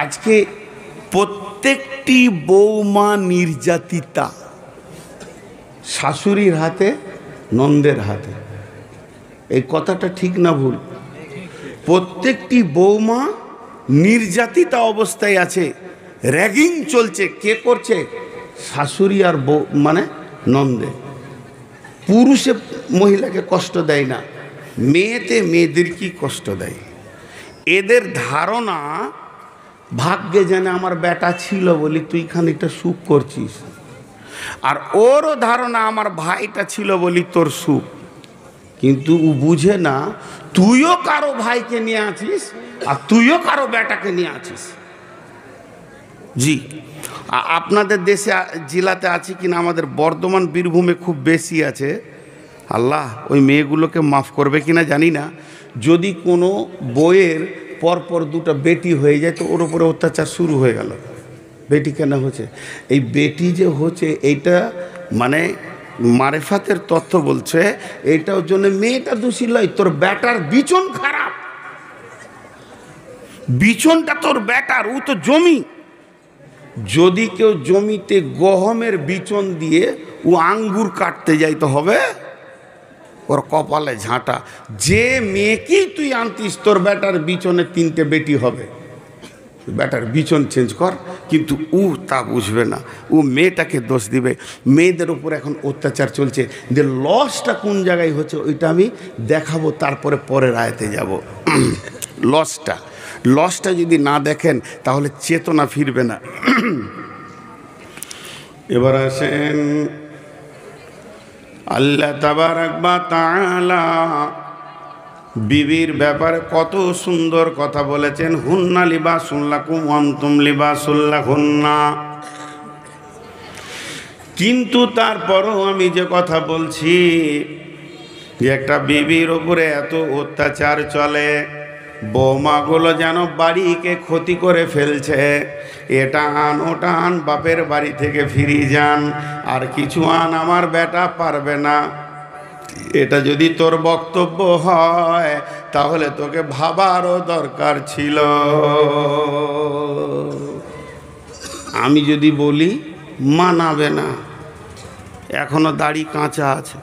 আজকে প্রত্যেকটি বৌমা নির্যাতিতা, শাশুড়ির হাতে, নন্দের হাতে। এই কথাটা ঠিক না ভুল? প্রত্যেকটি বৌমা নির্যাতিতা অবস্থায় আছে, র্যাগিং চলছে। কে করছে? শাশুড়ি আর বউ, মানে নন্দে। পুরুষে মহিলাকে কষ্ট দেয় না, মেয়েতে মেয়েদেরকেই কষ্ট দেয়। এদের ধারণা ভাগ্যে জানে আমার বেটা ছিল বলি তুই খানিকটা সুখ করছিস, আর ওরও ধারণা আমার ভাইটা ছিল বলি তোর সুখ। কিন্তু ও বুঝে না তুইও কারো ভাইকে নিয়ে আছিস আর তুইও কারো বেটাকে নিয়ে আছিস। জি, আপনাদের দেশে জেলাতে আছে কিনা, আমাদের বর্ধমান বীরভূমে খুব বেশি আছে। আল্লাহ ওই মেয়েগুলোকে মাফ করবে কিনা জানি না। যদি কোনো বইয়ের পরপর দুটো বেটি হয়ে যায় তো ওর উপরে অত্যাচার শুরু হয়ে গেল। বেটি কেন হচ্ছে? এই বেটি যে হচ্ছে এইটা মানে মারেফাতের তথ্য বলছে এইটার জন্য মেয়েটা দোষী নয়, তোর বেটার বিচন খারাপ। বিচনটা তোর বেটার, ও তো জমি। যদি কেউ জমিতে গহমের বিচন দিয়ে ও আঙ্গুর কাটতে যাইতে হবে, ওর কপালে ঝাঁটা। যে মেয়েকেই তুই আনতিস তোর বেটার বিচনে 3টে বেটি হবে, বেটার বিচন চেঞ্জ কর। কিন্তু ও তা বুঝবে না, ও মেয়েটাকে দোষ দিবে। মেয়েদের উপর এখন অত্যাচার চলছে, যে লসটা কোন জায়গায় হচ্ছে ওইটা আমি দেখাবো, তারপরে পরের আয়াতে যাব। লসটা যদি না দেখেন তাহলে চেতনা ফিরবে না। এবার আসেন আল্লাহ তাবারাক ওয়া তাআলা বিবির ব্যাপারে কত সুন্দর কথা বলেছেন। হুন্না লিবাসুল লাকুম ওয়া আনতুম লিবাসুল লাহুন্না। কিন্তু তারপরও আমি যে কথা বলছি যে একটা বিবির উপরে এত অত্যাচার চলে, বৌমাগুলো যেন বাড়িকে ক্ষতি করে ফেলছে। এটা আন ওটা আন, বাপের বাড়ি থেকে ফিরিয়ে যান, আর কিছু আন, আমার বেটা পারবে না। এটা যদি তোর বক্তব্য হয় তাহলে তোকে ভাবারও দরকার ছিল। আমি যদি বলি মানাবে না, এখনো দাড়ি কাঁচা আছে।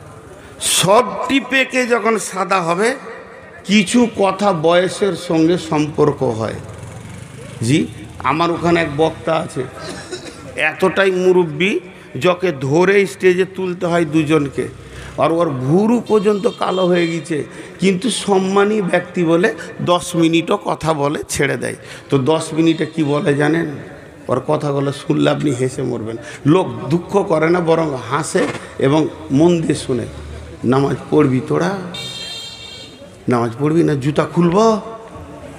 সবটি পেকে যখন সাদা হবে কিছু কথা বয়সের সঙ্গে সম্পর্ক হয়। জি, আমার ওখানে এক বক্তা আছে, এতটাই মুরব্বী, যাকে ধরে স্টেজে তুলতে হয় দুজনকে, আর ওর ভুরু পর্যন্ত কালো হয়ে গেছে, কিন্তু সম্মানী ব্যক্তি বলে 10 মিনিটও কথা বলে ছেড়ে দেয়। তো 10 মিনিটে কি বলে জানেন? ওর কথাগুলো শুনলে আপনি হেসে মরবেন। লোক দুঃখ করে না, বরং হাসে এবং মন দিয়ে শুনে। নামাজ পড়বি তোরা? নামাজ পড়বি না? জুতা খুলবো?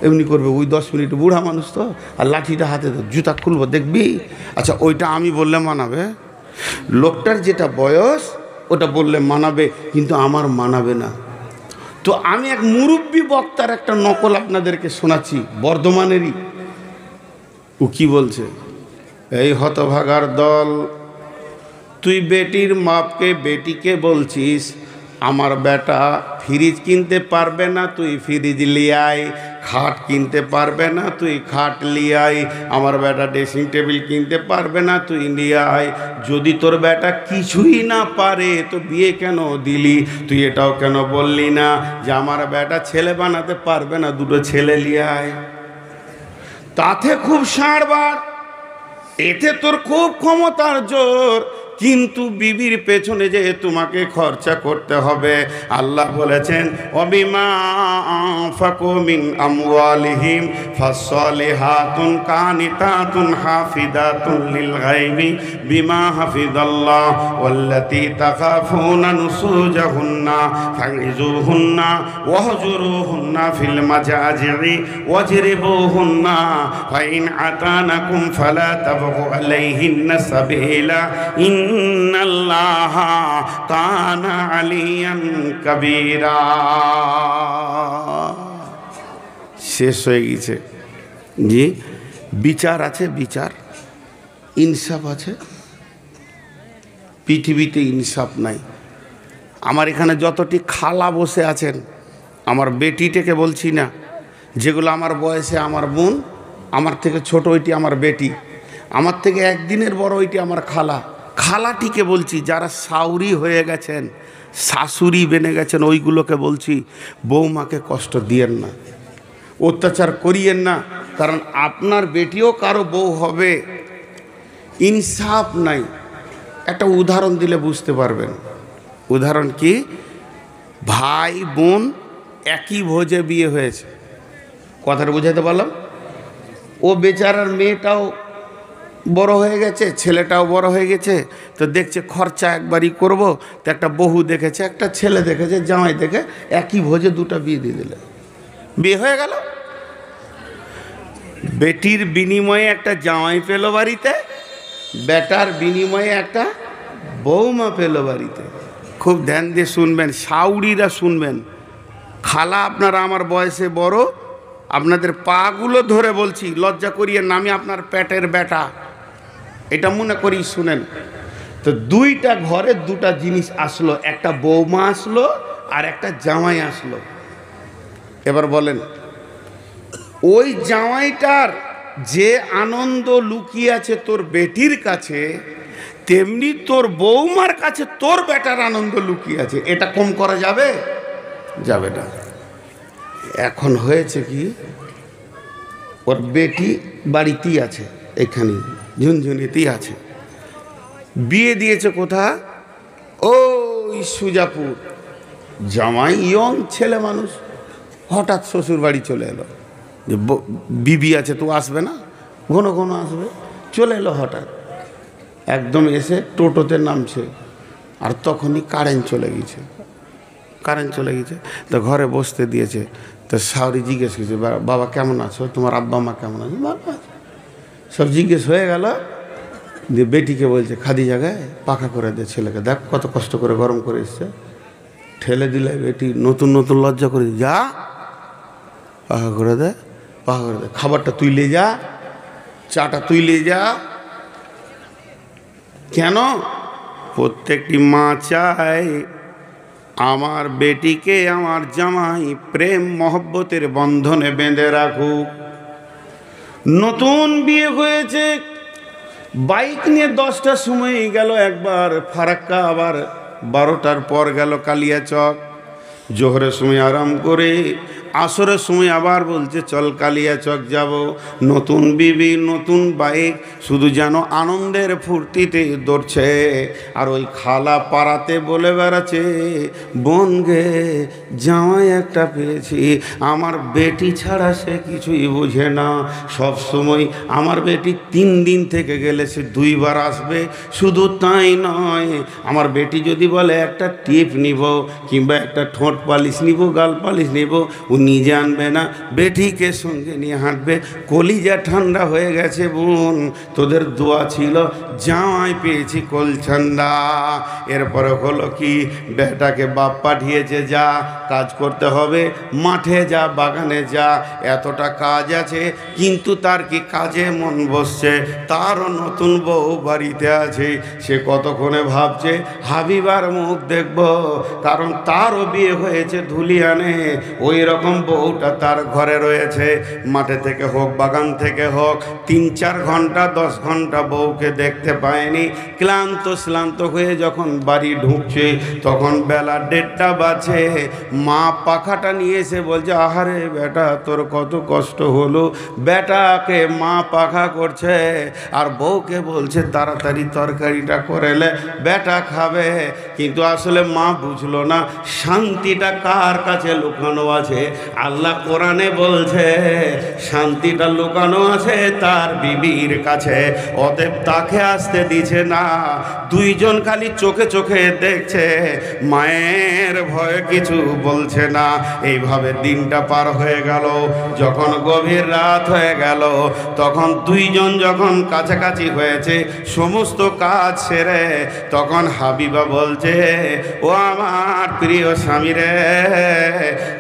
এমনি করবে ওই 10 মিনিট। বুড়া মানুষ তো, আর লাঠিটা হাতে তো, জুতা খুলবো দেখবি? আচ্ছা, ওইটা আমি বললে মানাবে? লোকটার যেটা বয়স ওটা বললে মানাবে, কিন্তু আমার মানাবে না। তো আমি এক মুরব্বী বক্তার একটা নকল আপনাদেরকে শোনাচ্ছি, বর্ধমানেরই। ও কি বলছে? এই হতভাগার দল, তুই বেটির মাপকে বেটিকে বলছিস আমার বেটা ফ্রিজ কিনতে পারবে না, তুই ফ্রিজ লিয়াই। খাট কিনতে পারবে না, তুই খাট লিয়াই। আমার বেটা ড্রেসিং টেবিল কিনতে পারবে না, তুই লিয়াই। যদি তোর বেটা কিছুই না পারে তো বিয়ে কেন দিলি? তুই এটাও কেন বললি না যে আমার বেটা ছেলে বানাতে পারবে না, 2টো ছেলে লিয়াই? তাতে খুব সাড়বার, এতে তোর খুব ক্ষমতার জোর, কিন্তু বিবির পেছনে যে তোমাকে খরচা করতে হবে। আল্লাহ বলেছেন ওয়াবিমা আনফাকু মিন আমওয়ালিহিম ফাসসালিহাতুন কানিতাতুন হাফিদাতুন লিল গায়বি বিমা হাফিজাল্লাহ ওয়াল্লাতী তাখাফুনা নুসুজাহুন্না ফাইজুহুন্না ওয়াহজুরুহুন্না ফিল মাজাজি'i ওয়াজরিবুহুন্না ফাইন আতানাকুম ফালা তাবগু আলাইহিন্না সাবিলা ইন্নাল্লাহা কানা আলিয়ান কাবীরা। শেষ হয়ে গেছে। জি, বিচার আছে, বিচার, ইনসাফ আছে। পৃথিবীতে ইনসাফ নাই। আমার এখানে যতটি খালা বসে আছেন, আমার বেটিটাকে বলছি না, যেগুলো আমার বয়সে আমার বোন, আমার থেকে ছোট ওইটি আমার বেটি, আমার থেকে একদিনের বড় ওইটি আমার খালা। খালাটিকে বলছি, যারা শাউরি হয়ে গেছেন, শাশুড়ি বেনে গেছেন, ওইগুলোকে বলছি বৌমাকে কষ্ট দিয়েন না, অত্যাচার করিয়েন না। কারণ আপনার বেটিও কারো বউ হবে, ইনসাফ নাই। একটা উদাহরণ দিলে বুঝতে পারবেন। উদাহরণ কি? ভাই বোন একই ভোজে বিয়ে হয়েছে, কথাটা বুঝাতে পারলাম? ও বেচারার মেয়েটাও বড় হয়ে গেছে, ছেলেটাও বড় হয়ে গেছে, তো দেখছে খরচা একবারই করব, তো একটা বহু দেখেছে, একটা ছেলে দেখেছে, জামাই দেখে একই ভোজে দুটো বিয়ে দিয়ে দিলে, বিয়ে হয়ে গেল। বেটির বিনিময়ে একটা জামাই পেল বাড়িতে, বেটার বিনিময়ে একটা বৌমা পেল বাড়িতে। খুব ধ্যান দিয়ে শুনবেন, শাউরিরা শুনবেন। খালা আপনারা আমার বয়সে বড়, আপনাদের পাগুলো ধরে বলছি, লজ্জা করিয়ে না, আমি আপনার পেটের বেটা, এটা মনে করি শুনেন। তো দুইটা ঘরে দুটা জিনিস আসলো, একটা বৌমা আসলো আর একটা জামাই আসলো। এবার বলেন, ওই জামাইটার যে আনন্দ লুকিয়ে আছে তোর বেটির কাছে, তেমনি তোর বৌমার কাছে তোর বেটার আনন্দ লুকিয়ে আছে। এটা কম করা যাবে? যাবে না। এখন হয়েছে কি, ওর বেটি বাড়িতেই আছে, এখানে ঝুনঝুনিতেই আছে, বিয়ে দিয়েছে কোথা? ওই সুজাপুর। জামাই ইয়ং ছেলে মানুষ, হঠাৎ শ্বশুর বাড়ি চলে এলো, যে বিবি আছে তো আসবে না, ঘন ঘন আসবে, চলে এলো হঠাৎ একদম, এসে টোটোতে নামছে, আর তখনই কারেন্ট চলে গেছে। কারেন্ট চলে গেছে তো ঘরে বসতে দিয়েছে। তো শাওরি জিজ্ঞেস করছে, বাবা কেমন আছো, তোমার আব্বা মা কেমন আছে? ভালো আছে, সব জিজ্ঞেস হয়ে গেল। দিয়ে বেটিকে বলছে, খাদি জায়গায় পাখা করে দে ছেলেকে, দেখ কত কষ্ট করে গরম করে এসছে। ঠেলে দিলে বেটি নতুন নতুন লজ্জা করে, যা পাখা করে দে, পাখা করে দে, খাবারটা তুই লে যা, চাটা তুই লে যা। কেন? প্রত্যেকটি মা চায় আমার বেটিকে আমার জামাই প্রেম মহব্বতের বন্ধনে বেঁধে রাখুক। নতুন বিয়ে হয়েছে, বাইক নিয়ে 10টার সময় গেল একবার ফারাক্কা, আবার 12টার পর গেল কালিয়াচক, জোহরের সময় আরাম করে আসরের সময় আবার বলছে চল কালিয়াচক যাব। নতুন বিবি, নতুন বাইক, শুধু যেন আনন্দের ফুর্তিতে দৌড়ছে। আর ওই খালা পাড়াতে বলে বেড়াচ্ছে, বোন গে জামাই একটা পেয়েছি, আমার বেটি ছাড়া সে কিছুই বোঝে না। সব সময় আমার বেটি 3 দিন থেকে গেলে সে 2 বার আসবে। শুধু তাই নয়, আমার বেটি যদি বলে একটা টিপ নিব কিংবা একটা ঠোঁট পালিশ নিব, গাল পালিশ নিব, ও নিজে আনবে না, বেটিকে সঙ্গে নিয়ে হাঁটবে। কলিজা ঠান্ডা হয়ে গেছে বোন, তোদের দোয়া ছিল, জামাই পেয়েছি কলছান্ডা। এরপরে হলো কি, বেটাকে বাপ পাঠিয়েছে, যা কাজ করতে হবে, মাঠে যা, বাগানে যা, এতটা কাজ আছে। কিন্তু তার কি কাজে মন বসছে? তারও নতুন বউ বাড়িতে আছে, সে কতক্ষণে ভাবছে হাবিবার মুখ দেখব, কারণ তারও বিয়ে হয়েছে ধুলিয়ানে। ওই রকম বউটা তার ঘরে রয়েছে। মাঠে থেকে হোক, বাগান থেকে হোক, 3-4 ঘন্টা 10 ঘন্টা বউকে দেখতে পায়নি। ক্লান্ত হয়ে যখন বাড়ি ঢুকছে, তখন বেলা 1:30 বাজে। মা পাখাটা নিয়ে এসে বলছে, আহারে বেটা তোর কত কষ্ট হলো। বেটাকে মা পাখা করছে, আর বউকে বলছে তাড়াতাড়ি তরকারিটা করেলে বেটা খাবে। কিন্তু আসলে মা বুঝলো না শান্তিটা কার কাছে লুকানো আছে। আল্লাহ কোরআনে বলছে শান্তিটা লুকানো আছে তার বিবির কাছে, অতএব তাকে আসতে দিছে না। দুইজন খালি চোখে চোখে দেখছে, মায়ের ভয়ে কিছু বলছে না। এইভাবে দিনটা পার হয়ে গেল। যখন গভীর রাত হয়ে গেল, তখন দুইজন যখন কাছাকাছি হয়েছে, সমস্ত কাজ সেরে, তখন হাবিবা বলছে, বলছে, ও আমার প্রিয় স্বামী রে,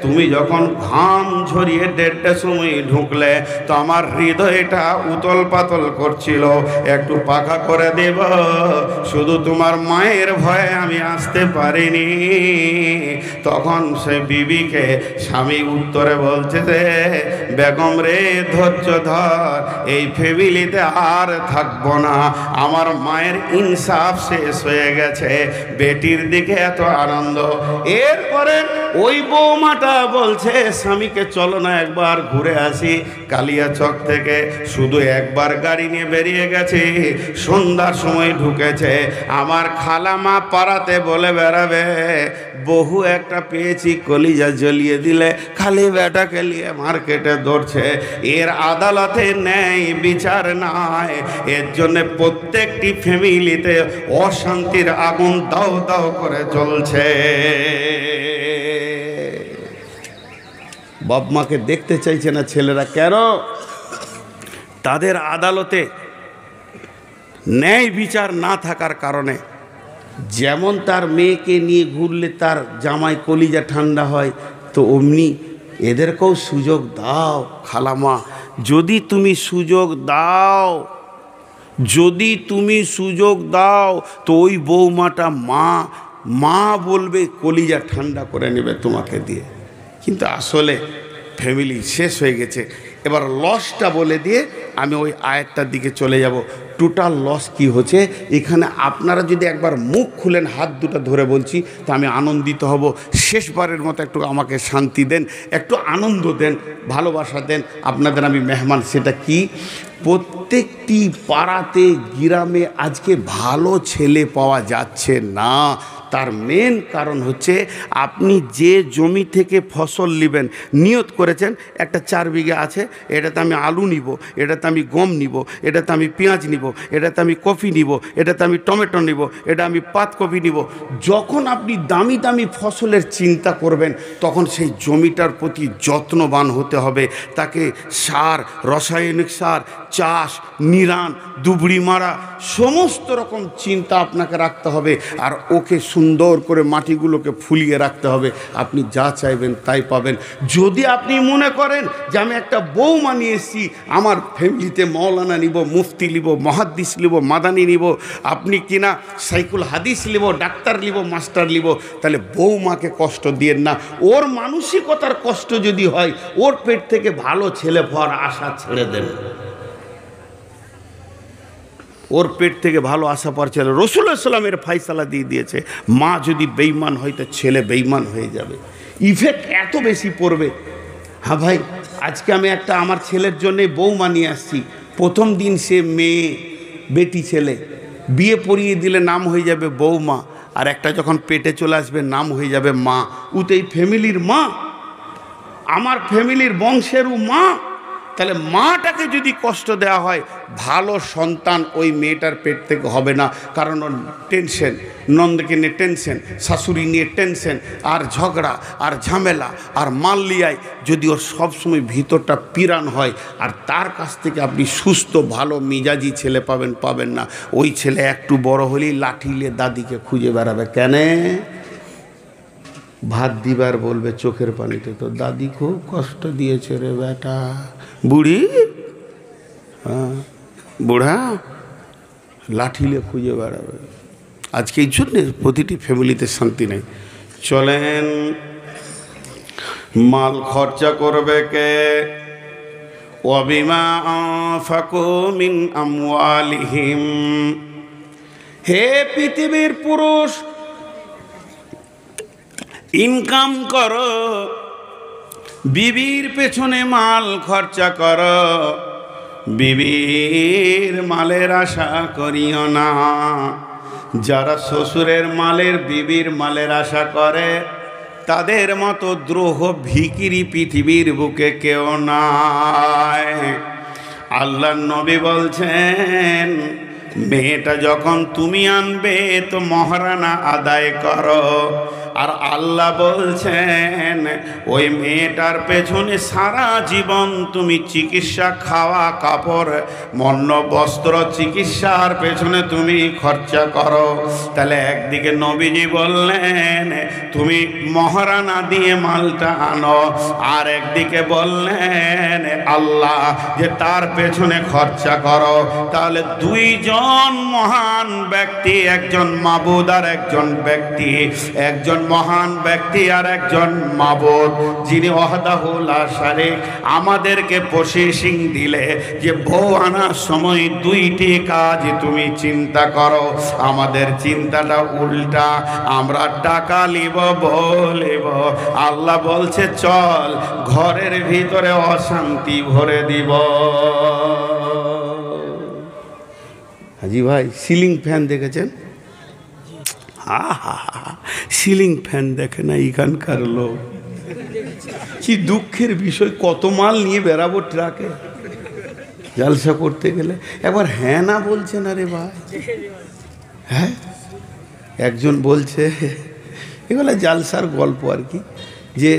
তুমি যখন ঘাম ঝরিয়ে 1:30টার সময় ঢুকলে তো আমার হৃদয়টা উতল পাতল করছিল, একটু পাখা করে দেব, শুধু তোমার মায়ের ভয়ে আমি আসতে পারিনি। তখন সে বিবিকে স্বামী উত্তরে বলছে যে, বেগম রে ধৈর্য ধর, এই ফ্যামিলিতে আর থাকবো না, আমার মায়ের ইনসাফ শেষ হয়ে গেছে, বেটির দিকে এত আনন্দ। এরপরে ওই বৌমাটা বলছে স্বামীকে, চলো না একবার ঘুরে আসি কালিয়াচক থেকে। শুধু একবার গাড়ি নিয়ে বেরিয়ে গেছে, সন্ধ্যার সময় ঢুকেছে। আমার খালামা পাড়াতে বলে বেড়াবে, বহু একটা পেয়েছি, কলিজা জ্বলিয়ে দিলে খালি বেটাকে নিয়ে মার্কেটে দৌড়ছে। এর আদালতে ন্যায় বিচার নাই, এর জন্য প্রত্যেকটি ফ্যামিলিতে অশান্তির আগুন দাও দাও করে জ্বলছে। বাপ মাকে দেখতে চাইছে না ছেলেরা, কেন? তাদের আদালতে ন্যায় বিচার না থাকার কারণে। যেমন তার মেয়েকে নিয়ে ঘুরলে তার জামাই কলিজা ঠান্ডা হয়, তো অমনি এদেরকেও সুযোগ দাও খালামা। যদি তুমি সুযোগ দাও, যদি তুমি সুযোগ দাও, তো ওই বৌমাটা মা বলবে, কলিজা ঠান্ডা করে নেবে তোমাকে দিয়ে। কিন্তু আসলে ফ্যামিলি শেষ হয়ে গেছে। এবার লসটা বলে দিয়ে আমি ওই আয়াতটার দিকে চলে যাব। টোটাল লস কি হচ্ছে এখানে, আপনারা যদি একবার মুখ খুলেন, হাত দুটো ধরে বলছি, তা আমি আনন্দিত হব। শেষবারের মতো একটু আমাকে শান্তি দেন, একটু আনন্দ দেন, ভালোবাসা দেন। আপনাদের আমি মেহমান। সেটা কি? প্রত্যেকটি পাড়াতে গ্রামে আজকে ভালো ছেলে পাওয়া যাচ্ছে না। তার মেন কারণ হচ্ছে, আপনি যে জমি থেকে ফসল নেবেন, নিয়ত করেছেন একটা 4 বিঘা আছে, এটাতে আমি আলু নিব, এটাতে আমি গম নিব, এটাতে আমি পেঁয়াজ নিব, এটাতে আমি কফি নিব, এটাতে আমি টমেটো নিব, এটা আমি পাতকপি নিব। যখন আপনি দামি দামি ফসলের চিন্তা করবেন, তখন সেই জমিটার প্রতি যত্নবান হতে হবে। তাকে সার, রাসায়নিক সার, চাষ, নিরান, দুবড়ি মারা, সমস্ত রকম চিন্তা আপনাকে রাখতে হবে। আর ওকে সুন্দর করে মাটিগুলোকে ফুলিয়ে রাখতে হবে। আপনি যা চাইবেন তাই পাবেন। যদি আপনি মনে করেন যে আমি একটা বৌমা নিয়ে এসেছি, আমার ফ্যামিলিতে মৌলানা নিব, মুফতি নিব, মহাদ্দিস নিব, মাদানি নিব, আপনি কিনা সাইকুল হাদিস নিব, ডাক্তার নিব, মাস্টার নিব, তাহলে বৌমাকে কষ্ট দিয়েন না। ওর মানসিকতার কষ্ট যদি হয়, ওর পেট থেকে ভালো ছেলে পাওয়ার আশা ছেড়ে দেন। ওর পেট থেকে ভালো আশা পাওয়ার ছেলে, রাসূলুল্লাহ সাল্লাল্লাহু আলাইহি ওয়াসাল্লামের ফায়সালা দিয়ে দিয়েছে, মা যদি বেঈমান হয় তো ছেলে বেঈমান হয়ে যাবে। ইফেক্ট এত বেশি পড়বে। হ্যাঁ ভাই, আজকে আমি একটা আমার ছেলের জন্যে বৌমা নিয়ে আসছি। প্রথম দিন সে মেয়ে, বেটি ছেলে, বিয়ে পড়িয়ে দিলে নাম হয়ে যাবে বৌমা, আর একটা যখন পেটে চলে আসবে নাম হয়ে যাবে মা। উতেই ফ্যামিলির মা, আমার ফ্যামিলির বংশেরও মা। তাহলে মাটাকে যদি কষ্ট দেওয়া হয়, ভালো সন্তান ওই মেয়েটার পেট থেকে হবে না। কারণ ওর টেনশন, নন্দকে নিয়ে টেনশন, শাশুড়ি নিয়ে টেনশন, আর ঝগড়া আর ঝামেলা আর মাল্লিয়ায় যদি ওর সবসময় ভিতরটা পিরান হয়, আর তার কাছ থেকে আপনি সুস্থ ভালো মিজাজি ছেলে পাবেন না। ওই ছেলে একটু বড় হলেই লাঠি নিয়ে দাদিকে খুঁজে বেড়াবে। কেন? ভাত দিবার বলবে চোখের পানিতে, তো দাদি খুব কষ্ট দিয়েছে রে বেটা। বুড়ি, হ্যাঁ বুড়া, লাঠিলে খুঁজে বেড়াবে। আজকে এই জন্যে প্রতিটি ফ্যামিলিতে শান্তি নেই। চলেন, মাল খরচা করবে কে? ওয়াবিমা আনফাকু মিন আমওয়ালিহিম। হে পৃথিবীর পুরুষ, ইনকাম করো, বিবির পেছনে মাল খরচা করো, বিবির মালের আশা করিও না। যারা শ্বশুরের মালের, বিবির মালের আশা করে, তাদের মতো দ্রোহ ভিখিরি পৃথিবীর বুকে কেউ নাই। আল্লাহর নবী বলছেন, মেয়েটা যখন তুমি আনবে তো মহারানা আদায় করো, আর আল্লাহ বলছেন ওই মেয়েটার পেছনে সারা জীবন তুমি চিকিৎসা, খাওয়া, কাপড়, মন্ন, বস্ত্র, চিকিৎসার পেছনে তুমি খরচা করো। তাহলে একদিকে নবীজি বললেন তুমি মহারানা দিয়ে মালটা আনো, আর একদিকে বললেন আল্লাহ যে তার পেছনে খরচা করো। তাহলে দুইজন মহান ব্যক্তি, একজন মাবুদ আর একজন ব্যক্তি, একজন মহান ব্যক্তি আর একজন মাবুদ, যিনি ওয়াহদাহু লা শারীক, আমাদেরকে প্রসেসিং দিলে যে বউ আনার সময় দুইটি কাজ তুমি চিন্তা করো। আমাদের চিন্তাটা উল্টা, আমরা টাকা লিব, বলিব। আল্লাহ বলছে চল ঘরের ভিতরে অশান্তি ভরে দিব। হাজি ভাই সিলিং ফ্যান দেখেছেন? সিলিং ফ্যান দেখে না এখানকার লোক। কি দুঃখের বিষয়, কত মাল নিয়ে বেরাবো ট্রাকে জালসা করতে গেলে। একবার হ্যাঁ না বলছে না রে ভাই। হ্যাঁ, একজন বলছে, এগুলো জালসার গল্প আর কি, যে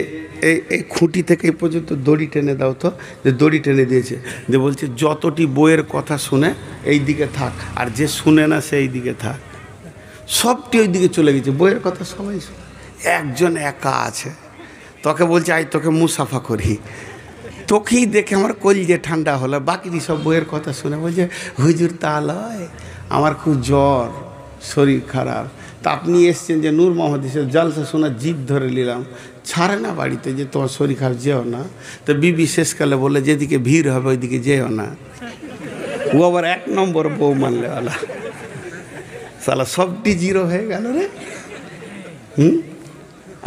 এই খুঁটি থেকে এই পর্যন্ত দড়ি টেনে দাও তো, যে দড়ি টেনে দিয়েছে, যে বলছে যতটি বইয়ের কথা শুনে এই দিকে থাক, আর যে শুনে না সেই দিকে থাক। সবটি ওই দিকে চলে গেছে, বইয়ের কথা সবাই শুনে, একজন একা আছে। তোকে বলছে আই তোকে মুসাফা করি, তোকেই দেখে আমার কলিজে ঠান্ডা হলো। বাকি সব বইয়ের কথা শুনে বলছে হুজুর তা লয়, আমার খুব জ্বর, শরীর খারাপ। তা আপনি এসছেন যে নূর মোহাম্মদ এসে জালসা শোনা, জিদ ধরে নিলাম, ছাড়ে না বাড়িতে যে তোমার শরীর খারাপ, যেও না। তো বিবি শেষকালে বলে যেদিকে ভিড় হবে ওইদিকে যেও না। ও আবার 1 নম্বর বউ মানলে ওলা, সালা সবটি জিরো হয়ে গেল রে।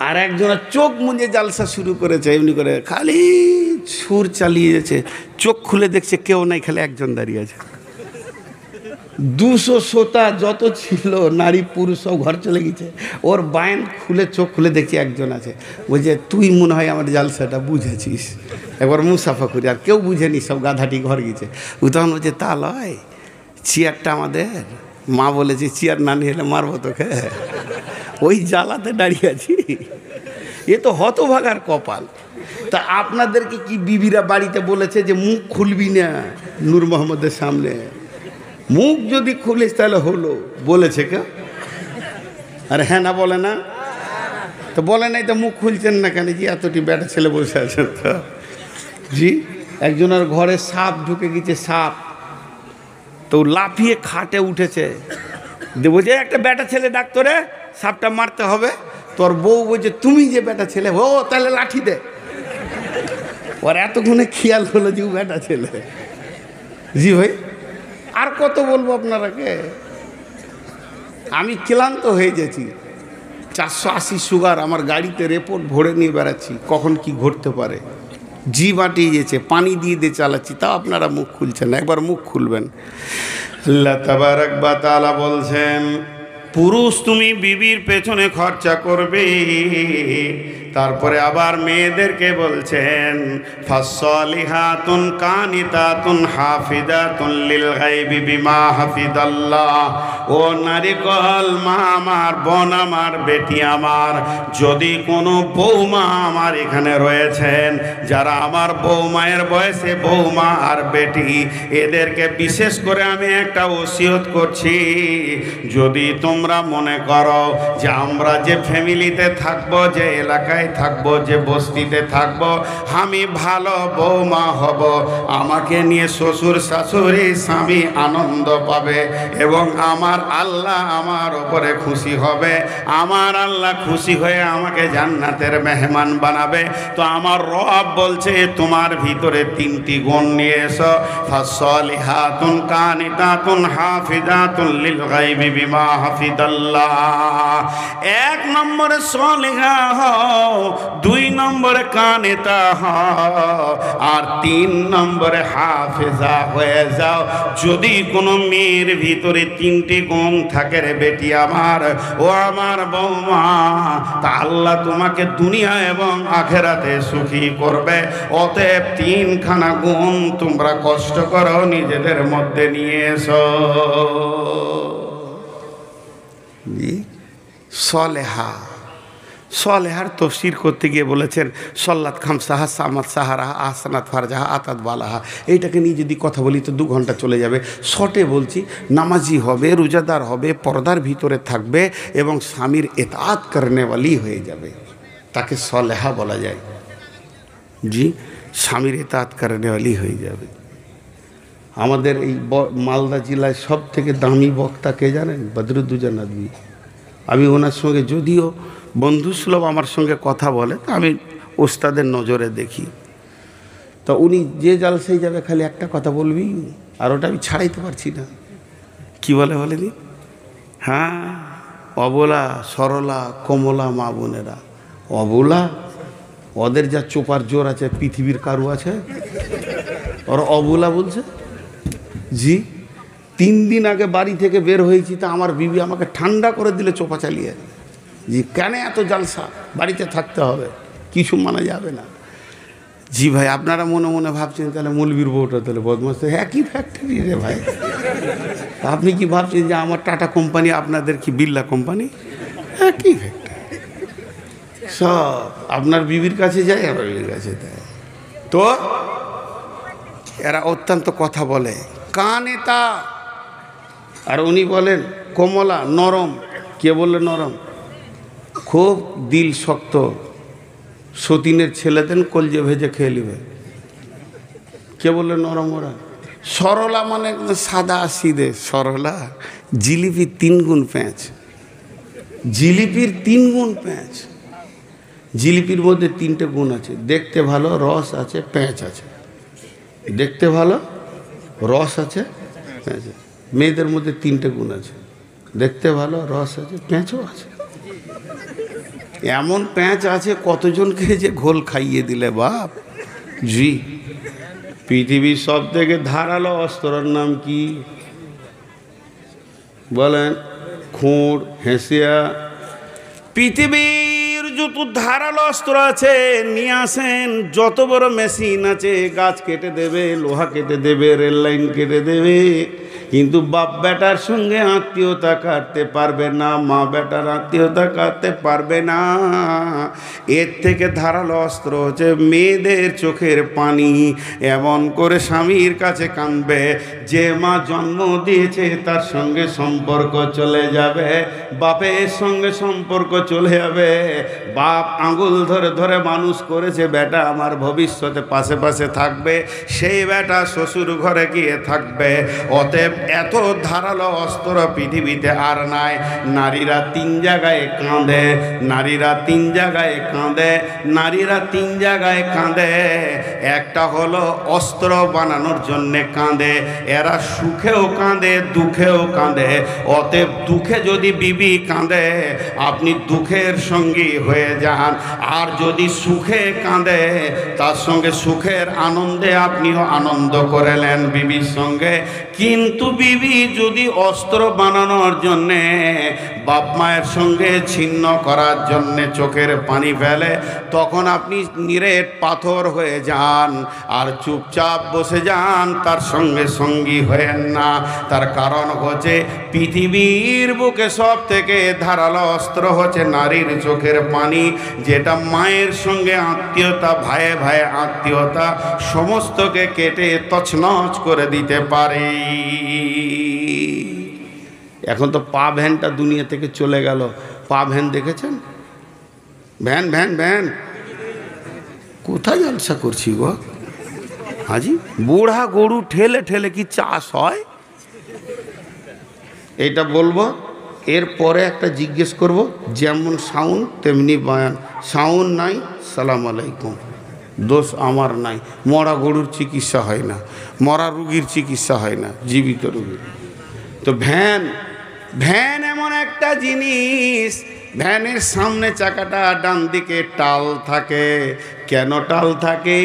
আর একজনের চোখ মুজে জালসা শুরু করেছে, এমনি করে খালি সুর চালিয়ে যাচ্ছে, চোখ খুলে দেখছে কেউ নাই, খালি একজন দাঁড়িয়ে আছে। 200 শ্রোতা যত ছিল নারী পুরুষ সব ঘর চলে গেছে, ওর বায়ান খুলে চোখ খুলে দেখছি একজন আছে। বলছে তুই মনে হয় আমার জালসাটা বুঝেছিস, একবার মুসাফা করি। আর কেউ বুঝেনি, সব গাধাটি ঘর গেছে। ও তখন বলছে তা লয়, চেয়ারটা আমাদের, মা বলেছে চেয়ার না নিয়ে এলে মারবো তোকে, ওই জ্বালাতে দাঁড়িয়ে আছি। এ তো হতভাগার কপাল। তা আপনাদেরকে কি বিবিরা বাড়িতে বলেছে যে মুখ খুলবি না নূর মোহাম্মদের সামনে? মুখ যদি খুলিস তাহলে হলো, বলেছে কেউ? আরে হ্যাঁ না বলে না তো, বলে নাই তো মুখ খুলছেন না কেন? জি এতটি বেটা ছেলে বসে আছেন তো। জি একজনের ঘরে সাপ ঢুকে গেছে, সাপ তো লাফিয়ে খাটে উঠেছে, বলছে একটা বেটা ছেলে ডাক্তারে, সাপটা মারতে হবে। তোর বউ বলছে তুমি যে বেটা ছেলে, ও তাহলে লাঠি দে। ওর এতক্ষণে খেয়াল হলো যে ও বেটা ছেলে। জি ভাই, আর কত বলবো আপনারাকে, আমি ক্লান্ত হয়ে গেছি। 480 সুগার, আমার গাড়িতে রিপোর্ট ভরে নিয়ে বেড়াচ্ছি, কখন কি ঘটতে পারে। জি বাটিয়ে গেছে, পানি দিয়ে দিয়ে চালাচ্ছি, তাও আপনারা মুখ খুলছেন না। একবার মুখ খুলবেন। আল্লাহ তাবারাক ওয়া তাআলা বলছেন পুরুষ তুমি বিবির পেছনে খরচা করবে। তারপরে আবার মেয়েদেরকে বলছেন ফাসসালিহাতুন কানিতাতুন হাফিজাতুন লিল গায়বি বিমা হাফিজাল্লাহ। ও নারীকল মা আমার, বোন আমার, বেটি আমার, যদি কোনো বৌমা আমার এখানে রয়েছেন, যারা আমার বৌমায়ের বয়সে বৌমা আর বেটি, এদেরকে বিশেষ করে আমি একটা ওসিয়ত করছি, যদি তোমরা মনে করো যে আমরা যে ফ্যামিলিতে থাকবো, যে এলাকায় থাকবো, যে বস্তিতে থাকবো, আমি ভালো বৌমা হব, আমাকে নিয়ে শ্বশুর শাশুড়ি স্বামী আনন্দ পাবে এবং আমার আল্লাহ আমার উপরে খুশি হবে, আমার আল্লাহ খুশি হয়ে আমাকে জান্নাতের মেহমান বানাবে, তো আমার রব বলছে তোমার ভিতরে 3টি গুণ নিয়ে এসো। ফাসসালিহাতুন কানিতাতুন হাফিজাতুন লিল গায়বি বিমা হাফিজাল্লাহ। 1 নম্বরে সলিহা হও, 2 নম্বরে কানিতা হও, আর 3 নম্বরে হাফেজা হয়ে যাও। যদি কোনো মেয়ের ভিতরে 3টি গুণ থাকে রে বেটি আমার, ও আমার বৌমা, তা আল্লাহ তোমাকে দুনিয়া এবং আখেরাতে সুখী করবে। অতএব 3খানা গুণ তোমরা কষ্ট করো নিজেদের মধ্যে নিয়ে এসো। সলেহা সলেহার তফসির করতে গিয়ে বলেছেন সল্লাত খামসাহা সামাত সাহারাহা আহসানাত ফারজাহা আতাত বালাহা। এইটাকে নিয়ে যদি কথা বলি তো 2 ঘন্টা চলে যাবে। শর্টে বলছি, নামাজি হবে, রোজাদার হবে, পর্দার ভিতরে থাকবে এবং স্বামীর এতাত করনেওয়ালি হয়ে যাবে, তাকে সলেহা বলা যায়। জি, স্বামীর এতাত করনেওয়ালি হয়ে যাবে। আমাদের এই মালদা জেলায় সব থেকে দামি বক্তা কে জানেন? বদরুদ্দোজা নদভী। আমি ওনার সঙ্গে যদিও বন্ধুসুলভ আমার সঙ্গে কথা বলে, তা আমি ওস্তাদের নজরে দেখি। তো উনি যে জালসায় যাবে খালি একটা কথা বলবি, আর ওটা আমি ছাড়াইতে পারছি না। কি বলে বলেনি? হ্যাঁ, অবলা সরলা কমলা মা বোনেরা, অবলা, ওদের যা চোপার জোর আছে পৃথিবীর কারু আছে, ওরা অবলা বলছে। জি, 3 দিন আগে বাড়ি থেকে বের হয়েছি, তা আমার বিবি আমাকে ঠান্ডা করে দিলে চোপা চালিয়ে। জি, কেন এত জালসা, বাড়িতে থাকতে হবে, কিছু মানা যাবে না। জি ভাই, আপনারা মনে মনে ভাবছেন তাহলে মৌলবীর বউটা তাহলে বদমাস। একই ফ্যাক্টরি রে ভাই। আপনি কি ভাবছেন যে আমার টাটা কোম্পানি আপনাদের কি বিড়লা কোম্পানি? একই ফ্যাক্টরি। সব আপনার বিবির কাছে যায়, আমার বিবির কাছে দেয়। তো এরা অত্যন্ত কথা বলে, কানে তা। আর উনি বলেন কমলা, নরম। কে বললে নরম? খুব দিল শক্ত, সতীনের ছেলেদের কলজে ভেজে খেয়ে নেবে। কে বললে নরম? ওরা সরলা মানে সাদা সিধে সরলা। জিলিপির 3 গুণ প্যাঁচ, জিলিপির 3 গুণ প্যাঁচ। জিলিপির মধ্যে 3টে গুণ আছে, দেখতে ভালো, রস আছে, প্যাঁচ আছে। দেখতে ভালো, রস আছে, প্যাঁচ আছে। মেয়েদের মধ্যে 3টে গুণ আছে, দেখতে ভালো, রস আছে, প্যাঁচও আছে। এমন প্যাঁচ আছে কতজনকে যে ঘোল খাইয়ে দিলে বাপ। জি, পৃথিবীর সব থেকে ধারালো অস্ত্রের নাম কি বলেন? খুঁড়, হেঁসিয়া। পৃথিবীর যত ধারালো অস্ত্র আছে নিয়ে আসেন, যত বড় মেশিন আছে, গাছ কেটে দেবে, লোহা কেটে দেবে, রেল লাইন কেটে দেবে, কিন্তু বাপ বেটার সঙ্গে আত্মীয়তা কাটতে পারবে না, মা বেটার আত্মীয়তা কাটতে পারবে না। এর থেকে ধারালো অস্ত্র হচ্ছে মেয়েদের চোখের পানি। এমন করে স্বামীর কাছে কাঁদবে, যে মা জন্ম দিয়েছে তার সঙ্গে সম্পর্ক চলে যাবে, বাপের সঙ্গে সম্পর্ক চলে যাবে। বাপ আঙুল ধরে ধরে মানুষ করেছে, বেটা আমার ভবিষ্যতে পাশে পাশে থাকবে, সেই বেটা শ্বশুর ঘরে গিয়ে থাকবে। অতএব এত ধারালো অস্ত্র পৃথিবীতে আর নাই। নারীরা 3 জায়গায় কাঁদে, নারীরা 3 জায়গায় কাঁদে, নারীরা 3 জায়গায় কাঁদে। একটা হলো অস্ত্র বানানোর জন্যে কাঁদে, এরা সুখেও কাঁদে, দুঃখেও কাঁদে। অতএব দুঃখে যদি বিবি কাঁদে, আপনি দুঃখের সঙ্গী হয়ে যান। আর যদি সুখে কাঁদে, তার সঙ্গে সুখের আনন্দে আপনিও আনন্দ করে নেন বিবির সঙ্গে। কিন্তু বিবি যদি অস্ত্র বানানোর জন্যে, বাপ মায়ের সঙ্গে ছিন্ন করার জন্যে চোখের পানি ফেলে, তখন আপনি নিরেট পাথর হয়ে যান আর চুপচাপ বসে যান, তার সঙ্গে সঙ্গী হয়েন না। তার কারণ হচ্ছে পৃথিবীর বুকে সব থেকে ধারালো অস্ত্র হচ্ছে নারীর চোখের পানি, যেটা মায়ের সঙ্গে আত্মীয়তা, ভাইয়ে ভাইয়ে আত্মীয়তা সমস্তকে কেটে তছনছ করে দিতে পারে। এখন তো পা ভ্যানটা দুনিয়া থেকে চলে গেল। পা ভ্যান দেখেছেন? ভ্যান ভ্যান ভ্যান কোথায় জলসা করছি গো হাজি? বুড়া গরু ঠেলে ঠেলে কি চাষ হয়? এটা বলবো, এরপরে একটা জিজ্ঞেস করব, যেমন সাউন্ড তেমনি বয়ান। সাউন্ড নাই, সালাম আলাইকুম, দোষ আমার নাই। মরা গরুর চিকিৎসা হয় না, মরা রুগীর চিকিৎসা হয় না, জীবিত রুগীর। তো ভ্যান, ভ্যান এমন একটা জিনিস, ভ্যানের সামনে চাকাটা ডান দিকে টাল থাকে, কেন টাল থাকে?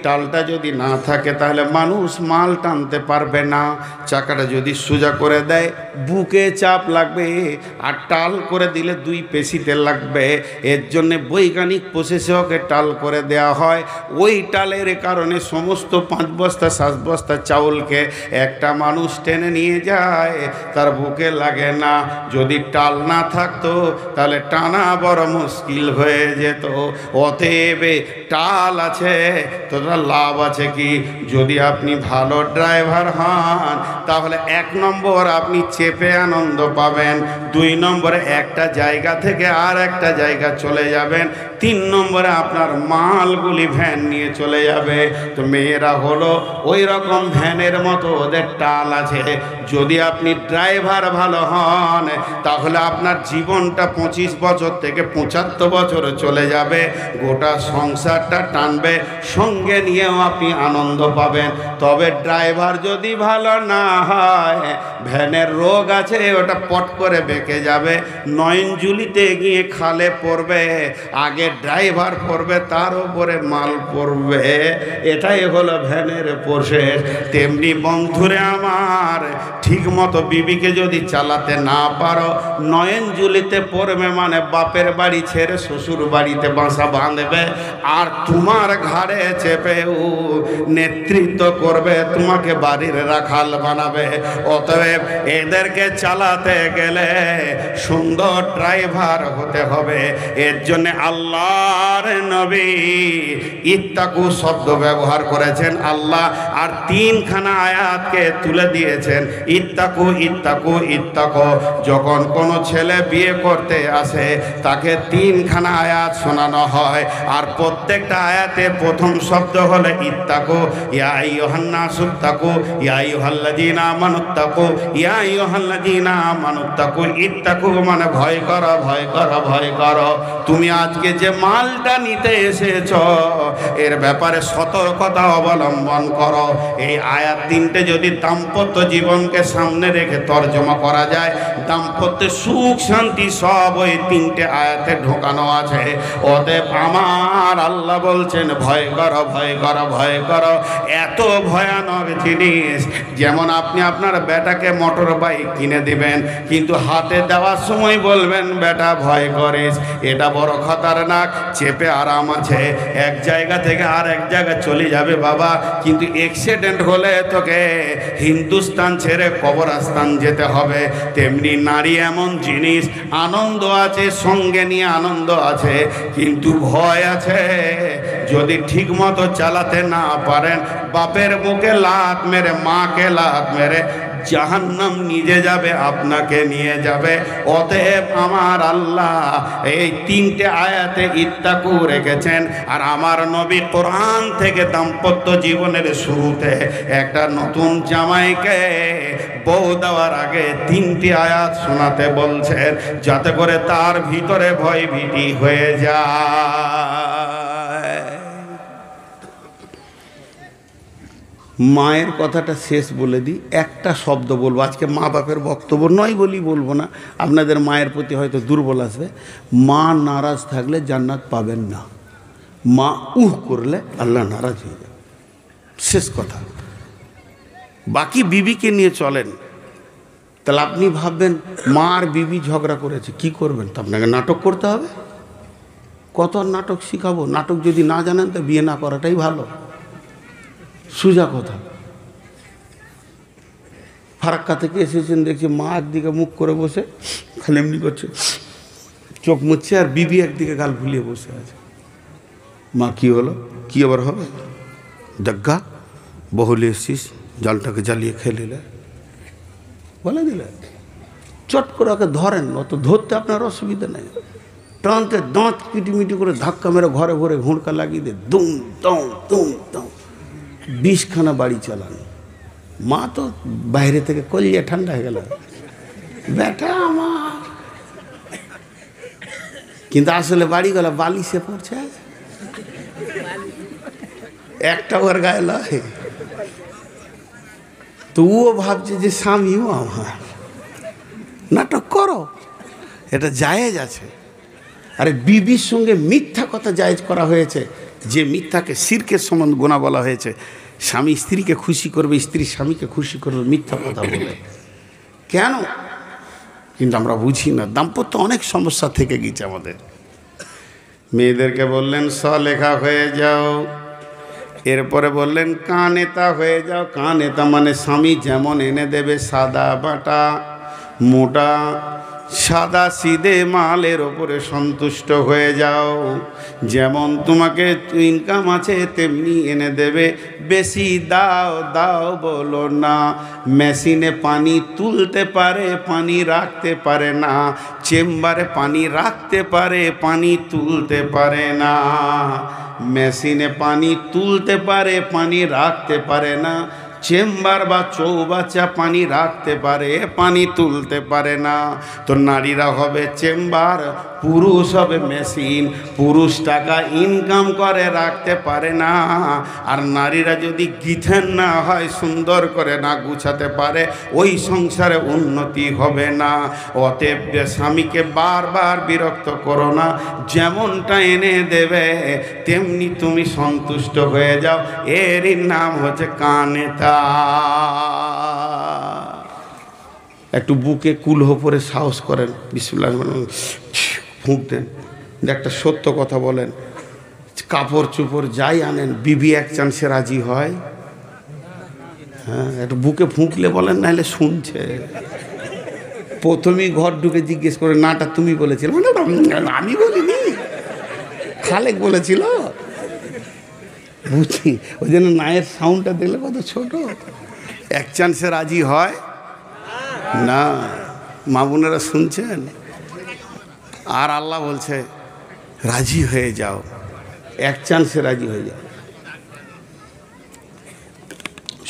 টালটা যদি না থাকে তাহলে মানুষ মাল টানতে পারবে না। চাকাটা যদি সোজা করে দেয় বুকে চাপ লাগবে, আর টাল করে দিলে 2 পেশিতে লাগবে। এর জন্যে বৈজ্ঞানিক প্রসেসে ওকে টাল করে দেওয়া হয়। ওই টালের কারণে সমস্ত 5 বস্তা 7 বস্তা চাউলকে একটা মানুষ টেনে নিয়ে যায়, তার বুকে লাগে না। যদি টাল না থাকতো তাহলে টানা বড় মুশকিল হয়ে যেত। অতএব টাল আছে তো লাভ আছে কি? যদি আপনি ভালো ড্রাইভার হন তাহলে 1 নম্বর আপনি চেপে আনন্দ পাবেন, 2 নম্বরে একটা জায়গা থেকে আর একটা জায়গা চলে যাবেন, 3 নম্বরে আপনার মালগুলি ভ্যান নিয়ে চলে যাবে। তো মেয়েরা হলো ওই রকম ভ্যানের মতো, ওদের টাল আছে। যদি আপনি ড্রাইভার ভালো হন তাহলে আপনার জীবনটা 25 বছর থেকে 75 বছর চলে যাবে, গোটা সংসারটা টানবে, সঙ্গে নিয়েও আপনি আনন্দ পাবেন। তবে ড্রাইভার যদি ভালো না হয়, ভ্যানের রোগ আছে, ওটা পট করে বেঁকে যাবে, নয়নজুলিতে গিয়ে খালে পড়বে, আগে ড্রাইভার পড়বে তার উপরে মাল পড়বে। এটাই হলো ভ্যানের প্রসেস। তেমনি বন্ধুরে আমার, ঠিক মতো বিবিকে যদি চালাতে না পারো, নয়নজুলিতে পড়বে মানে বাপের বাড়ি ছেড়ে শ্বশুর বাড়িতে বাসা বাঁধবে, আর তোমার ঘাড়ে চেপেও নেতৃত্ব করবে, তোমাকে বাড়ির রাখাল বানাবে। অতএব এদেরকে চালাতে গেলে সুন্দর ড্রাইভার হতে হবে। এর জন্য আল্লাহর নবী ইত্তাকু শব্দ ব্যবহার করেছেন আল্লাহ, আর 3খানা আয়াতকে তুলে দিয়েছেন, ইত্তাকু ইত্তাকু ইত্তাকু। যখন কোনো ছেলে বিয়ে করতে আসে তাকে 3খানা আয়াত শোনানো হয়, আর প্রত্যেকটা আয়াতে প্রথম শব্দ হলো ইত্তাকু। ইয়া আইয়ুহান নাসুত্তাকু, ইয়া আইয়ুহাল্লাযীনা আমানুত্তাকু, ইয়া আইয়ুহাল্লাযীনা আমানুত্তাকু। ইত্তাকু মানে ভয় করো, ভয় করো, ভয় করো। তুমি আজকে যে মালটা নিতে এসেছো এর ব্যাপারে সতর্কতা অবলম্বন করো। এই আয়াত 3টে যদি দাম্পত্য জীবনকে সামনে রেখে তর্জমা করা যায়, দাম্পত্যে সুখ শান্তি সব ওই 3টে আয়াতে ঢোকানো আছে। অতএব আমার আল্লাহ বলছেন ভয় করো, ভয় করো, ভয় করো। এত ভয়ানক জিনিস, যেমন আপনি আপনার বেটাকে মোটর বাইক কিনে দিবেন, কিন্তু হাতে দেওয়ার সময় বলবেন বেটা ভয় করিস, এটা বড় খতরনাক। চেপে আরাম আছে, এক জায়গা থেকে আর এক জায়গায় চলে যাবে বাবা, কিন্তু অ্যাক্সিডেন্ট হলে তোকে হিন্দুস্তান ছেড়ে কবরস্থান যেতে হবে। তেমনি নারী এমন জিনিস, আনন্দ আছে, সঙ্গে নিয়ে আনন্দ আছে, কিন্তু ভয় আছে। যদি ঠিক মতো চালাতে না পারেন, বাপের মুখে লাত মেরে, মাকে লাত মেরে জাহান্নাম নিজে যাবে, আপনাকে নিয়ে যাবে। অতএব আমার আল্লাহ এই 3টে আয়াতে ইত্তাকু রেখেছেন। আর আমার নবী কোরআন থেকে দাম্পত্য জীবনের শুরুতে একটা নতুন জামাইকে বউ দেওয়ার আগে 3টি আয়াত শোনাতে বলছেন, যাতে করে তার ভিতরে ভয় ভীতি হয়ে যায়। মায়ের কথাটা শেষ বলে দিই, একটা শব্দ বলবো। আজকে মা বাপের বক্তব্য নয় বলি বলবো না, আপনাদের মায়ের প্রতি হয়তো দুর্বল আসবে। মা নারাজ থাকলে জান্নাত পাবেন না, মা করলে আল্লাহ নারাজ হয়ে যাবে, শেষ কথা। বাকি বিবিকে নিয়ে চলেন। তাহলে আপনি ভাববেন মা আর বিবি ঝগড়া করেছে, কি করবেন? তো আপনাকে নাটক করতে হবে। কত নাটক শিখাবো? নাটক যদি না জানেন তো বিয়ে না করাটাই ভালো, সোজা কথা। ফারাক্কা থেকে এসেছেন, দেখছি মা একদিকে মুখ করে বসে খালি এমনি করছে, চোখ মুছছে, আর বিবি একদিকে গাল ফুলিয়ে বসে আছে। মা কি হলো? কি আবার হবে? দগ্গা বহুলে এসছিস, জালটাকে জ্বালিয়ে খেয়ে নিলে, বলে দিলে। চট করে ওকে ধরেন, অত ধরতে আপনার অসুবিধা নেই, টানতে দাঁত কিটিমিটি করে ধাক্কা মেরে ঘরে ভরে ঘুঁড়কা লাগিয়ে দিয়ে দুম দম দুম দম 20খানা বাড়ি চালান। মা তো বাইরে থেকে কলিয়ে ঠান্ডা হয়ে গেল, বেটা আমার। কিন্তু আসলে বাড়িগুলো বালিশে পড়ছে, একটা ওর গায়ে লয়। তো ও ভাবছে যে স্বামীও আমার। নাটক করো, এটা জায়েজ আছে। আরে বিবির সঙ্গে মিথ্যা কথা জায়েজ করা হয়েছে, যে মিথ্যাকে শিরকের সমান গুনাহ বলা হয়েছে। স্বামী স্ত্রীকে খুশি করবে, স্ত্রী স্বামীকে খুশি করবে মিথ্যা কথা বলে। কেন? কিন্তু আমরা বুঝি না। দাম্পত্য অনেক সমস্যা থেকে গেছে আমাদের। মেয়েদেরকে বললেন সলেখা হয়ে যাও, এরপরে বললেন কানেতা হয়ে যাও। কানেতা মানে স্বামী যেমন এনে দেবে সাদা বাটা মোটা সাদা সিধে মালের ওপরে সন্তুষ্ট হয়ে যাও। যেমন তোমাকে ইনকাম আছে তেমনি এনে দেবে, বেশি দাও দাও বলো না। মেশিনে পানি তুলতে পারে, পানি রাখতে পারে না। চেম্বারে পানি রাখতে পারে, পানি তুলতে পারে না। মেশিনে পানি তুলতে পারে, পানি রাখতে পারে না। চেম্বার বা চৌবাচ্চা পানি রাখতে পারে, পানি তুলতে পারে না। তো নারীরা হবে চেম্বার, পুরুষ হবে মেশিন। পুরুষ টাকা ইনকাম করে রাখতে পারে না, আর নারীরা যদি গিথেন না হয়, সুন্দর করে না গুছাতে পারে, ওই সংসারে উন্নতি হবে না। অতএব স্বামীকে বারবার বিরক্ত করো না, যেমনটা এনে দেবে তেমনি তুমি সন্তুষ্ট হয়ে যাও। এরই নাম হচ্ছে কানেতা। একটু বুকে কুলহ পরে সাহস করেন, বিসমিল্লাহ ফুঁক দেন, একটা সত্য কথা বলেন। কাপড় চোপড় যাই আনেন, বিবি এক চান্সে রাজি হয়? হ্যাঁ, একটু বুকে ফুঁকলে বলেন, নাহলে শুনছে। প্রথমেই ঘর ঢুকে জিজ্ঞেস করে নাটা তুমি বলেছিল? আমি বলিনি, খালেক বলেছিল। বুঝছি, ওই জন্য নায়ের সাউন্ডটা দেখলে কত ছোট। এক চান্সে রাজি হয় না। মা বোনেরা শুনছেন? আর আল্লাহ বলছে রাজি হয়ে যাও, এক চান্সে রাজি হয়ে যাও।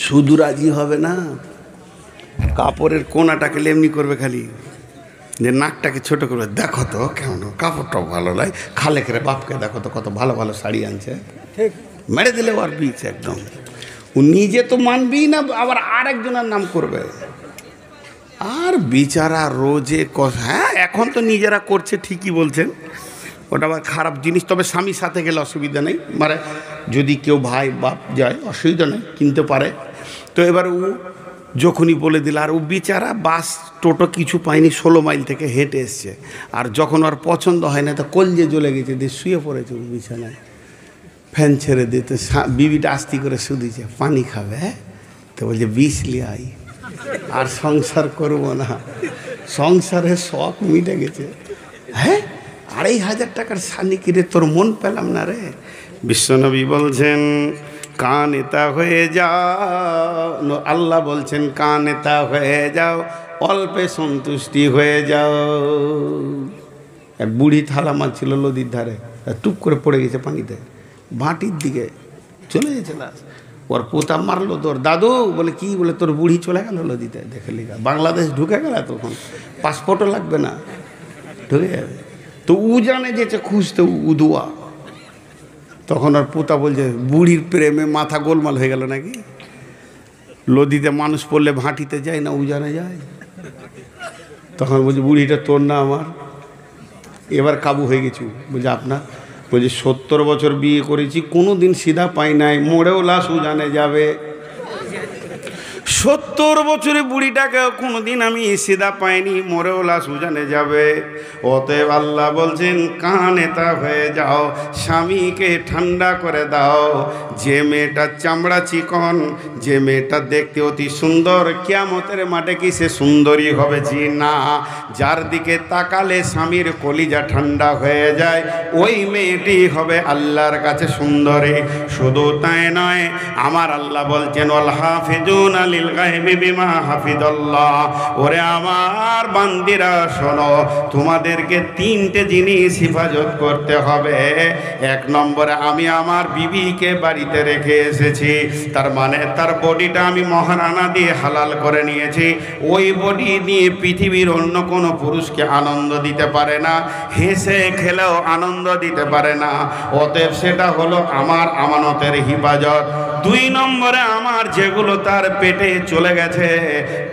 শুধু রাজি হবে না, কাপড়ের কোনাটাকে এমনি করবে, খালি যে নাকটাকে ছোট করবে। দেখো তো কেমন কাপড়টাও ভালো লাগে, খালেকের বাপকে দেখো তো কত ভালো ভালো শাড়ি আনছে। মেরে দিলে ওর বিচ একদম। ও নিজে তো মানবেই না, আবার আরেকজনের নাম করবে। আর বিচারা রোজে হ্যাঁ, এখন তো নিজেরা করছে, ঠিকই বলছেন, ওটা আবার খারাপ জিনিস। তবে স্বামীর সাথে গেলে অসুবিধা নেই, মানে যদি কেউ ভাই বাপ যায় অসুবিধা নেই, কিনতে পারে। তো এবার ও যখনই বলে দিল, আর ও বিচারা বাস টোটো কিছু পায়নি, 16 মাইল থেকে হেঁটে এসছে। আর যখন ওর পছন্দ হয় না, তো কলজে জ্বলে গেছে, দিয়ে শুয়ে পড়েছে ও বিছানায়, ফ্যান ছেড়ে দিতে। বিবিটা আস্তি করে শুধিছে, পানি খাবে? তো বলছে বিষ লিয়ে আই, আর সংসার করবো না, সংসারের শখ মিটে গেছে। হ্যাঁ, 2500 টাকার শাড়ি কিনে তোর মন পেলাম না রে। বিশ্বনবী বলছেন কানেতা হয়ে যাও। আল্লাহ বলছেন কানেতা হয়ে যাও, অল্পে সন্তুষ্টি হয়ে যাও। এক বুড়ি থালা মাছ ছিল নদীর ধারে, টুপ করে পড়ে গেছে পানিতে, ভাটির দিকে চলে গেছে লাশ। ওর পোতা মারলো, তোর দাদু বলে কি, বলে তোর বুড়ি চলে গেল নদীতে। দেখে লিখা বাংলাদেশ ঢুকে গেল, তখন পাসপোর্টও লাগবে না, ঢুকে যাবে। তো উ জানে যেছে খুঁজতে উদুয়া। তখন আর পোতা বলছে বুড়ির প্রেমে মাথা গোলমাল হয়ে গেল নাকি। নদীতে মানুষ পড়লে ভাটিতে যায় না, উজানে যায়। তখন বলছে বুড়িটা তোর না আমার। এবার কাবু হয়ে গেছি। বলছে আপনার? বলছে 70 বছর বিয়ে করেছি, কোনো দিন সিধা পাই নাই, মরেও লাশ উজানে যাবে। 70 বছরে বুড়িটাকে কোনোদিন আমি সিধা পাইনি, মরেও লাশ উজানে যাবে। অতএব আল্লাহ বলছেন কানেতা হয়ে যাও, স্বামীকে ঠান্ডা করে দাও। যে মেয়েটা চামড়া চিকন, যে মেয়েটা দেখতে অতি সুন্দর, কিয়ামতের মাঠে কি সে সুন্দরী হবে? জি না। যার দিকে তাকালে স্বামীর কলিজা ঠান্ডা হয়ে যায়, ওই মেয়েটি হবে আল্লাহর কাছে সুন্দরী। শুধু তাই নয়, আমার আল্লাহ বলছেন ওয়াল হাফিজুনা লিল গায়বি বিমা হাফিজাল্লাহ। ওরে আমার বান্দিরা শোনো, তোমাদেরকে 3টে জিনিস হেফাজত করতে হবে। 1 নম্বরে আমি আমার বিবিকে বাড়িতে রেখে এসেছি, তার মানে তার বডিটা আমি মহারানা দিয়ে হালাল করে নিয়েছি। ওই বডি দিয়ে পৃথিবীর অন্য কোনো পুরুষকে আনন্দ দিতে পারে না, হেসে খেলেও আনন্দ দিতে পারে না। অতএব সেটা হলো আমার আমানতের হেফাজত। 2 নম্বরে আমার যেগুলো তার পেটে চলে গেছে,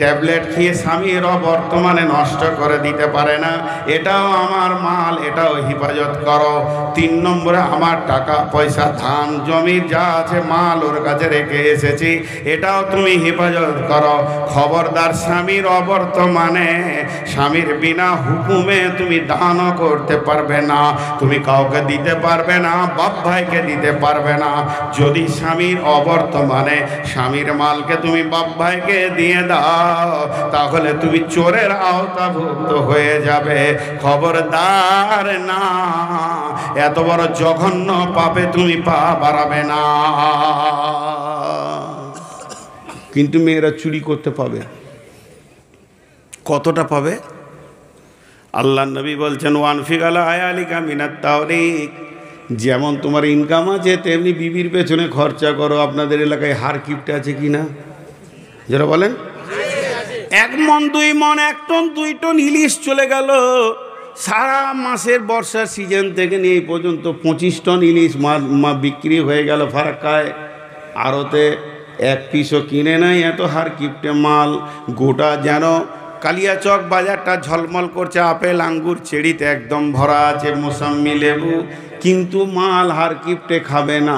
ট্যাবলেট খেয়ে স্বামীর বর্তমানে নষ্ট করে দিতে পারে না, এটাও আমার মাল, এটাও হেফাজত করো। 3 নম্বরে আমার টাকা পয়সা ধান জমি যা আছে মাল ওর কাছে রেখে এসেছি, এটাও তুমি হেফাজত করো। খবরদার স্বামীর অবর্তমানে স্বামীর বিনা হুকুমে তুমি দানও করতে পারবে না, তুমি কাউকে দিতে পারবে না, বাপ ভাইকে দিতে পারবে না। যদি স্বামীর অবর্তমানে স্বামীর মালকে তুমি বাপ ভাইকে দিয়ে দাও, তাহলে তুমি চোরের আওতাভুক্ত হয়ে যাবে। খবরদার না, এত বড় জঘন্য পাপে তুমি পা বাড়াবে না। কিন্তু মেয়েরা চুরি করতে পাবে, কতটা পাবে? আল্লাহ নবী বলছেন, ওয়ানফিক আলা আয়ালিকা মিনাত তাওরিক, যেমন তোমার ইনকাম আছে তেমনি বিবির পেছনে খরচা করো। আপনাদের এলাকায় হার কিপটে আছে কি না? যারা বলেন 1 মণ 2 মণ 1 টন 2 টন ইলিশ চলে গেল সারা মাসের বর্ষার সিজন থেকে নিয়ে এই পর্যন্ত 25 টন ইলিশ বিক্রি হয়ে গেল ফারাক্কায়। আড়তে 1 পিসও কিনে নাই, এত হার কিপটে মাল। গোটা যেন কালিয়াচক বাজারটা ঝলমল করছে, আপেল আঙ্গুর চেরিতে একদম ভরা আছে, মোসাম্মি লেবু, কিন্তু মাল হার কিপটে খাবে না।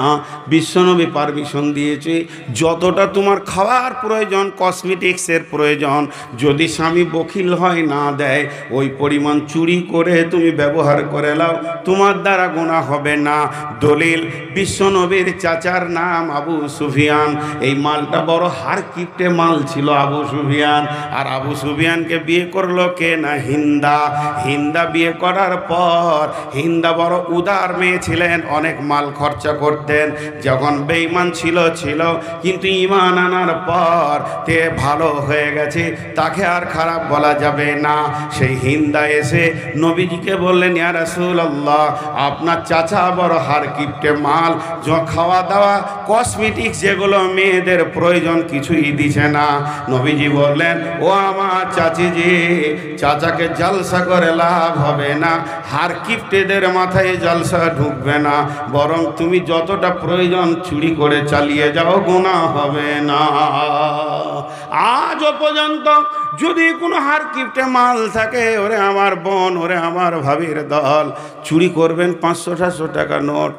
বিশ্বনবী পারমিশন দিয়েছে, যতটা তোমার খাওয়ার প্রয়োজন, কসমেটিক্সের প্রয়োজন, যদি স্বামী বখিল হয় না দেয়, ওই পরিমাণ চুরি করে তুমি ব্যবহার করে নাও, তোমার দ্বারা গুনাহ হবে না। দলিল, বিশ্বনবীর চাচার নাম আবু সুফিয়ান। এই মালটা বড় হার কিপটে মাল ছিল আবু সুফিয়ান। আর আবু সুফিয়ানকে বিয়ে করলো কে না? হিন্দা। হিন্দা বিয়ে করার পর হিন্দা বড় উদার মেয়ে ছিলেন, অনেক মাল খরচা করতেন। যখন বেঈমান ছিল, কিন্তু ঈমান আনার পর তে ভালো হয়ে গেছে, তাকে আর খারাপ বলা যাবে না। সেই হিন্দা এসে নবীজিকে বললেন, ইয়া রাসূলুল্লাহ, আপনার চাচা বড় হার কিপটে মাল, খাওয়া দাওয়া কসমেটিক্স যেগুলো মেয়েদের প্রয়োজন কিছুই দিছে না। নবীজি বললেন, ও আমার চাচিজি, চাচাকে জলসা করে লাভ হবে না, হার কিপটেদের মাথায় জলসা ঢুকবে না, বরং তুমি যতটা প্রয়োজন চুরি করে চালিয়ে যাও, গুনাহ হবে না। আজও পর্যন্ত যদি কোনো হার কিপটে মাল থাকে, ওরে আমার বোন, ওরে আমার ভাবির দল, চুরি করবেন 500-700 টাকা নোট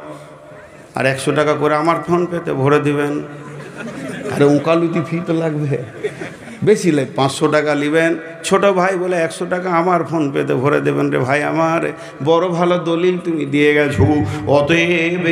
আর 100 টাকা করে আমার ফোন পেতে ভরে দিবেন। আরে উকালুতি ফি তো লাগবে, বেশি লাগে 500 টাকা নেবেন। ছোট ভাই বলে 100 টাকা আমার ফোন পেতে ভরে দেবেন। রে ভাই আমার, বড় ভালো দলিল তুমি দিয়ে গেছো। অতএব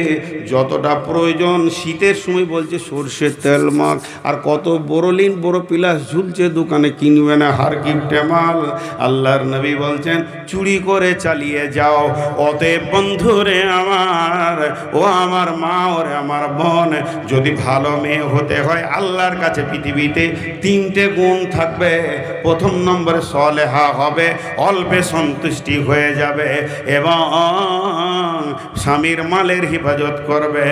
যতটা প্রয়োজন, শীতের সময় বলছে সর্ষের তেল মাখ, আর কত বোরোলিন বড় পিলাস ঝুলছে দোকানে, কিনবে না হার কিপটে মাল। আল্লাহর নবী বলছেন, চুরি করে চালিয়ে যাও। অতএব বন্ধুরে আমার, ও আমার মা, ওরে আমার বোন, যদি ভালো মেয়ে হতে হয়, আল্লাহর কাছে পৃথিবীতে 3টে গুণ থাকবে। প্রথম নম্বরে সলেহা হবে, অল্পে সন্তুষ্টি হয়ে যাবে, এবং স্বামীর মালের হেফাজত করবে।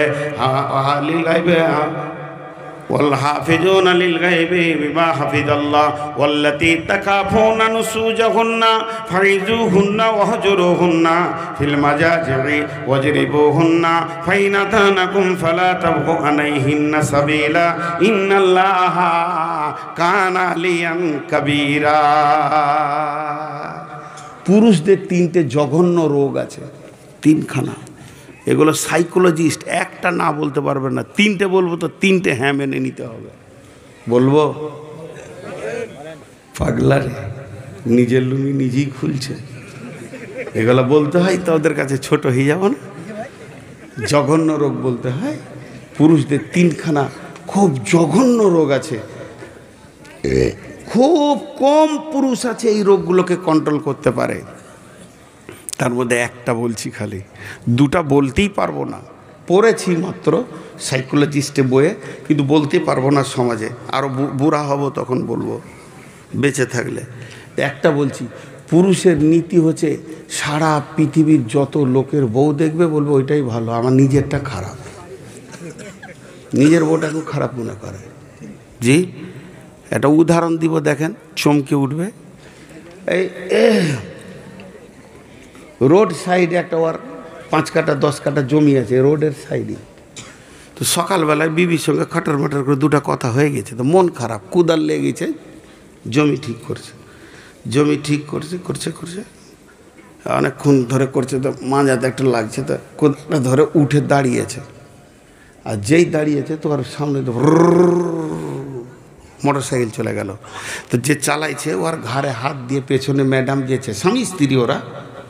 والحافظون للغيب بما حفظ الله والتي تخافون نشوزهن فعظوهن واهجروهن في المضاجع واضربوهن فإن أطعنكم فلا تبغوا عليهن سبيلا إن الله كان عليا كبيرا। পুরুষদের 3টে জঘন্য রোগ আছে, 3খানা। এগুলো সাইকোলজিস্ট একটা না বলতে পারবে না, 3টে বলবো তো 3টে হ্যাঁ মেনে নিতে হবে। বলবো? পাগলারে, নিজের লুঙ্গি নিজেই খুলছে, এগুলো বলতে হয় তো ওদের কাছে ছোট হয়ে যাব না? জঘন্য রোগ বলতে হয়। পুরুষদের 3খানা খুব জঘন্য রোগ আছে, খুব কম পুরুষ আছে এই রোগগুলোকে কন্ট্রোল করতে পারে। তার মধ্যে একটা বলছি, খালি 2টা বলতেই পারবো না, পড়েছি মাত্র সাইকোলজিস্টে বইয়ে, কিন্তু বলতে পারবো না সমাজে, আরও বুড়া হব তখন বলবো বেঁচে থাকলে। একটা বলছি, পুরুষের নীতি হচ্ছে সারা পৃথিবীর যত লোকের বউ দেখবে বলবে ওইটাই ভালো, আমার নিজেরটা খারাপ, নিজের বউটাকেও খারাপ মনে করে। জি, একটা উদাহরণ দিব, দেখেন চমকে উঠবে। এই রোড সাইডে একটা ওর 5 কাঠা 10 কাঠা জমি আছে রোডের সাইডে, তো তো সকালবেলায় বিবির সঙ্গে খাটার মাটার করে দুটা কথা হয়ে গেছে, তো মন খারাপ, কুদাল লেগেছে, জমি ঠিক করছে, জমি ঠিক করছে করছে করছে অনেকক্ষণ ধরে করছে, তো মাঝাতে একটা লাগছে, তো কোদালটা ধরে উঠে দাঁড়িয়েছে। আর যেই দাঁড়িয়েছে তো ওর সামনে তো মোটর সাইকেল চলে গেল। তো যে চালাইছে ওর ঘাড়ে হাত দিয়ে, পেছনে ম্যাডাম যেছে, স্বামী স্ত্রী ওরা,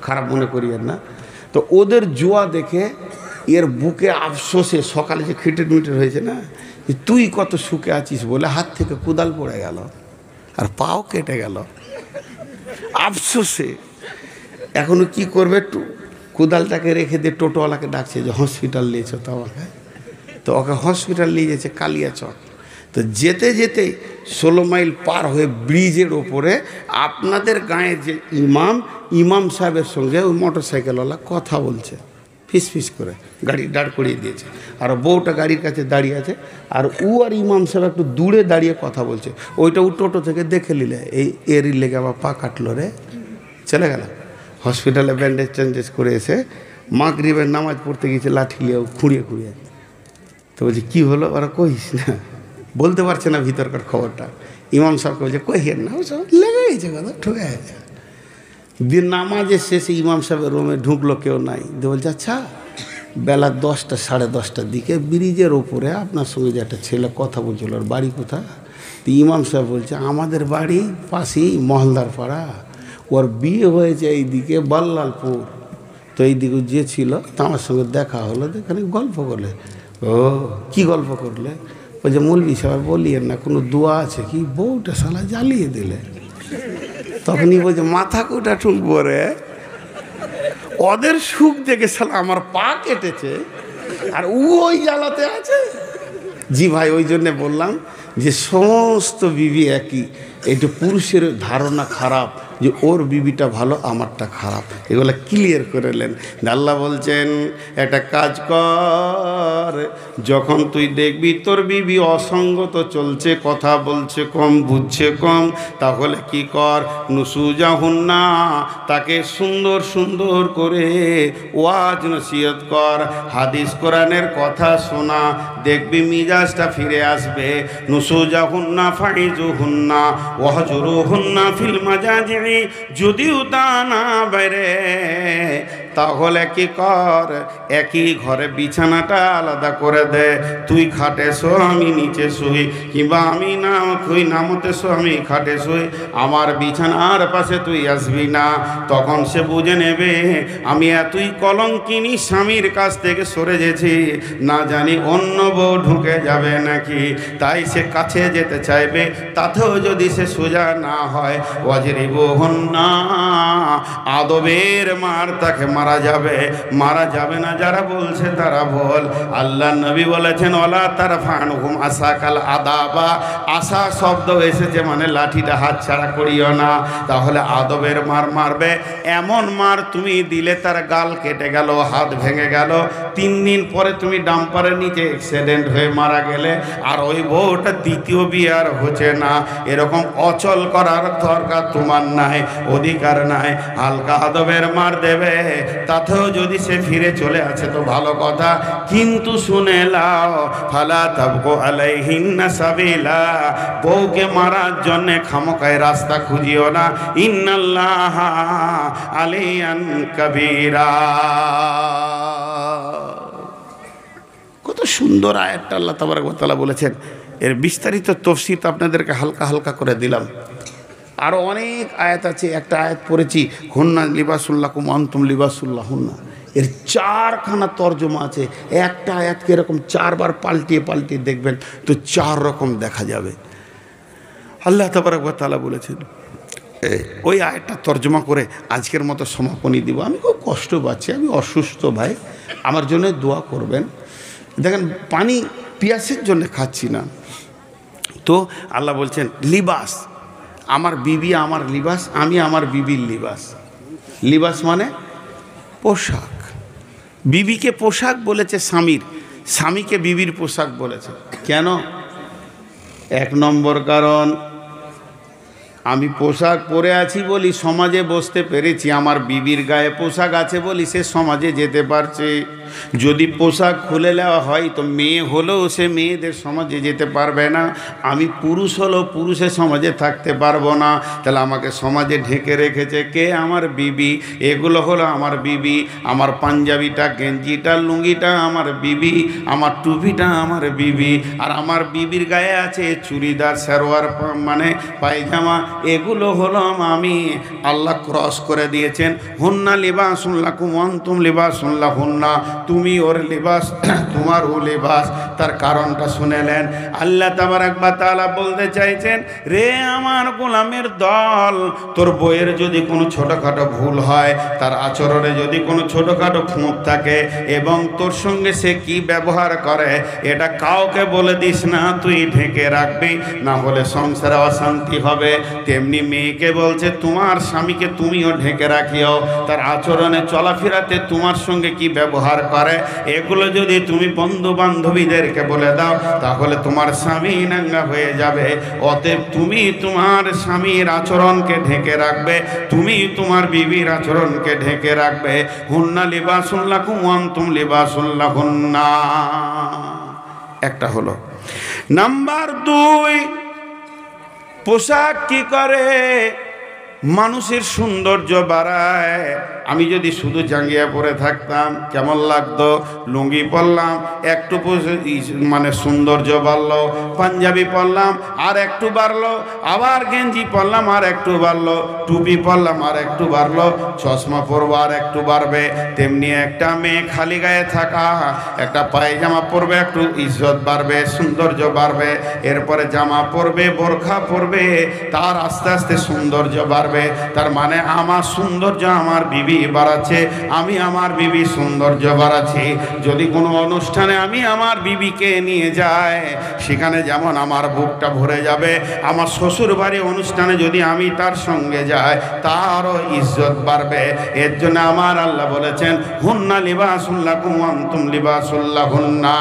খারাপ মনে করিয়েন না। তো ওদের জুয়া দেখে এর বুকে আফসোসে, সকালে যে খিটের মিটের হয়েছে না, যে তুই কত সুখে আছিস বলে হাত থেকে কুদাল পড়ে গেল আর পাও কেটে গেল আফসোসে। এখনো কি করবে, কুদালটাকে রেখে দিয়ে টোটোওয়ালাকে ডাকছে যে হসপিটাল নিয়েছ তো আমাকে। তো ওকে হসপিটাল নিয়ে যাচ্ছে কালিয়াচক। তো যেতে যেতে 16 মাইল পার হয়ে ব্রিজের ওপরে আপনাদের গাঁয়ের যে ইমাম সাহেবের সঙ্গে ওই মোটর সাইকেলওয়ালা কথা বলছে, ফিস ফিস করে গাড়ি দাঁড় করিয়ে দিয়েছে। আর বউটা গাড়ির কাছে দাঁড়িয়ে আছে, আর আর ইমাম সাহেব একটু দূরে দাঁড়িয়ে কথা বলছে। ওইটা ও টোটো থেকে দেখে নিলে, এরই লেগে আবার পা কাটলো রে, চলে গেল হসপিটালে। ব্যান্ডেজ ট্যান্ডেজ করে এসে মাগরিবের নামাজ পড়তে গিয়েছে, লাঠি নিয়ে খুঁড়িয়ে খুঁড়িয়ে। তো বলছে কী হলো, ওরা কহিস না, বলতে পারছে না ভিতরকার খবরটা। ইমাম সাহেবকে বলছে কহিয়েন না, ও সব লেগে গেছে, কথা ঠকে গেছে। দিন নামাজের শেষে ইমাম সাহেবের রুমে ঢুকলো, কেউ নাই। দিয়ে বলছে আচ্ছা, বেলা 10টা 10:30টার দিকে ব্রিজের ওপরে আপনার সঙ্গে যে একটা ছেলে কথা বলছিল, ওর বাড়ি কোথায়? তো ইমাম সাহেব বলছে আমাদের বাড়ি পাশেই মহলদার পাড়া, ওর বিয়ে হয়েছে এইদিকে বাল্লালপুর। তো এইদিকে যে ছিল তা আমার সঙ্গে দেখা হলো, এখানে গল্প করলে। ও কি গল্প করলে? বলছে মৌলভী সাহেব বলিয়েন না, কোনো দোয়া আছে কি? বউটা শালা জ্বালিয়ে দিলে। তখনই বলছে মাথা কোটা ঠুকবো রে, ওদের সুখ দেখে শালা আমার পা কেটেছে আর ওই জ্বালাতে আছে। জি ভাই, ওই জন্যে বললাম যে সমস্ত বিবি একই। এটা পুরুষের ধারণা খারাপ যে ওর বিবিটা ভালো, আমারটা খারাপ, এগুলো ক্লিয়ার করে নেন। আল্লাহ বলছেন একটা কাজ কর, যখন তুই দেখবি তোর বিবি অসঙ্গত চলছে, কথা বলছে কম, বুঝছে কম, তাহলে কি কর, নুসুজাহুন্না, তাকে সুন্দর সুন্দর করে ওয়াজ নসিহত কর, হাদিস কোরআনের কথা শোনা, দেখবি মিজাজটা ফিরে আসবে। নুসুজাহুন্না ফাইজুহুন্না ওয়াহজুরুহুন্না ফিল মাজাজি, যদিও তা না বাইরে তাহলে কি কর, একই ঘরে বিছানাটা আলাদা করে দে। তুই খাটে শো, আমি নিচে শুই, কিংবা আমি না তুই নামতে শো, আমি খাটে শুই, আমার বিছানার পাশে তুই আসবি না। তখন সে বুঝে নেবে আমি এতই কলঙ্কিনী স্বামীর কাছ থেকে সরে গেছি, না জানি অন্য বউ ঢুকে যাবে নাকি। তাই সে কাছে যেতে চাইবে, তাতেও যদি সে সোজা না হয়, ওয়াজরিবুহুন্না, আদবের মার তাকে মারা যাবে না। যারা বলছে তারা বল। আল্লাহ নবী বলেছেন ওয়ালা তারফানহুম আসাকাল আদাবা, আশা শব্দ এসেছে মানে লাঠিটা হাত ছাড়া করিও না। তাহলে আদবের মার মারবে, এমন মার তুমি দিলে তার গাল কেটে গেল, হাত ভেঙে গেল, 3 দিন পরে তুমি ডাম্পারের নিচে অ্যাক্সিডেন্ট হয়ে মারা গেলে, আর ওই বউটা দ্বিতীয় বিয়ে আর হচ্ছে না, এরকম অচল করার দরকার তোমার নাই, অধিকার নাই। হালকা আদবের মার দেবে, তাতেও যদি সে ফিরে চলে আসে তো ভালো কথা, কিন্তু শুনে লাও ফালা তাবগু আলাইহিন্না সাবিলা, বউকে মারার জন্য খামোকায় রাস্তা খুঁজিও না। ইন্নাল্লাহা আলিয়ান কাবীরা। কত সুন্দর আয়াতটা আল্লাহ তাবারক ওয়া তাআলা বলেছেন। এর বিস্তারিত তাফসীর তো আপনাদেরকে হালকা হালকা করে দিলাম। আরও অনেক আয়াত আছে, একটা আয়াত পড়েছি হুন্না লিবাসুল্লাকুম আনতুম লিবাসুল্লাহুন্না, এর 4খানা তর্জমা আছে। একটা আয়াতকে এরকম 4বার পাল্টিয়ে পাল্টিয়ে দেখবেন তো 4 রকম দেখা যাবে। আল্লাহ তাবারক ওয়া তাআলা বলেছেন, ওই আয়াতটা তর্জমা করে আজকের মতো সমাপনী দিব। আমি খুব কষ্ট পাচ্ছি, আমি অসুস্থ ভাই, আমার জন্য দোয়া করবেন। দেখেন পানি পিয়াসের জন্য খাচ্ছি না। তো আল্লাহ বলছেন লিবাস, আমার বিবি আমার লিবাস, আমি আমার বিবির লিবাস। লিবাস মানে পোশাক। বিবিকে পোশাক বলেছে স্বামীর, স্বামীকে বিবির পোশাক বলেছে। কেন? 1 নম্বর কারণ, আমি পোশাক পরে আছি বলি সমাজে বসতে পেরেছি, আমার বিবির গায়ে পোশাক আছে বলি সে সমাজে যেতে পারছে। যদি পোশাক খুলে নেওয়া হয় তো মেয়ে হলেও সে মেয়েদের সমাজে যেতে পারবে না, আমি পুরুষ হলেও পুরুষের সমাজে থাকতে পারবো না। তাহলে আমাকে সমাজে ঢেকে রেখেছে কে? আমার বিবি। এগুলো হলো আমার বিবি। আমার পাঞ্জাবিটা, গেঞ্জিটা, লুঙ্গিটা আমার বিবি, আমার টুপিটা আমার বিবি, আর আমার বিবির গায়ে আছে চুড়িদার, সালোয়ার মানে পায়জামা, এগুলো হলো আমি। আল্লাহ ক্রস করে দিয়েছেন, হুন্না লিবাসুন লাকুম ওয়া আনতুম লিবাসুন লাহুন্না, তুমি ওর লিবাস, তোমার ও লিবাস। তার কারণটা শুনেলেন। আল্লাহ তাবারাক ওয়া তাআলা বলতে চাইছেন, রে আমার গোলামের দল, তোর বইয়ের যদি কোনো ছোটোখাটো ভুল হয়, তার আচরণে যদি কোনো ছোটোখাটো খুঁত থাকে, এবং তোর সঙ্গে সে কি ব্যবহার করে এটা কাউকে বলে দিস না, তুই ঢেকে রাখবি, না হলে সংসারে অশান্তি হবে। তেমনি মেয়েকে বলছে তোমার স্বামীকে তুমিও ঢেকে রাখিও, তার আচরণে চলাফেরাতে তোমার সঙ্গে কি ব্যবহার করে এগুলো যদি তুমি বন্ধু বান্ধবীদেরকে বলে দাও, তাহলে তোমার স্বামী নাঙ্গা হয়ে যাবে। অতএব তুমি তোমার স্বামীর আচরণকে ঢেকে রাখবে, তুমি তোমার বিবির আচরণকে ঢেকে রাখবে। হুন্না লিবাসুন লাকুম ওয়া আনতুম লিবাসুন লাহুন্না। একটা হলো। নাম্বার 2, পোশাক কি করে? মানুষের সৌন্দর্য বাড়ায়। আমি যদি শুধু জাঙ্গিয়া পরে থাকতাম কেমন লাগতো? লুঙ্গি পরলাম একটু মানে সৌন্দর্য বাড়লো, পাঞ্জাবি পরলাম আর একটু বাড়লো, আবার গেঞ্জি পরলাম আর একটু বাড়লো, টুপি পরলাম আর একটু বাড়লো, চশমা পরবো আর একটু বাড়বে। তেমনি একটা মেয়ে খালি গায়ে থাকা, একটা পায়জামা পরবে, একটু ইজ্জত বাড়বে, সৌন্দর্য বাড়বে। এরপরে জামা পরবে, বোরখা পরবে, তার আস্তে আস্তে সৌন্দর্য বাড়বে। তার মানে আমার সৌন্দর্য আমার বিবি বাড়াচ্ছে, আমি আমার বিবি সৌন্দর্য বাড়াচ্ছি। যদি কোনো অনুষ্ঠানে আমি আমার বিবিকে নিয়ে যাই, সেখানে যেমন আমার বুকটা ভরে যাবে। আমার শ্বশুর বাড়ি অনুষ্ঠানে যদি আমি তার সঙ্গে যাই, তারও ইজ্জত বাড়বে। এর জন্য আমার আল্লাহ বলেছেন, হুন্না লিবাসুন লাকুম ওয়া আনতুম লিবাসুন লাহুন্না।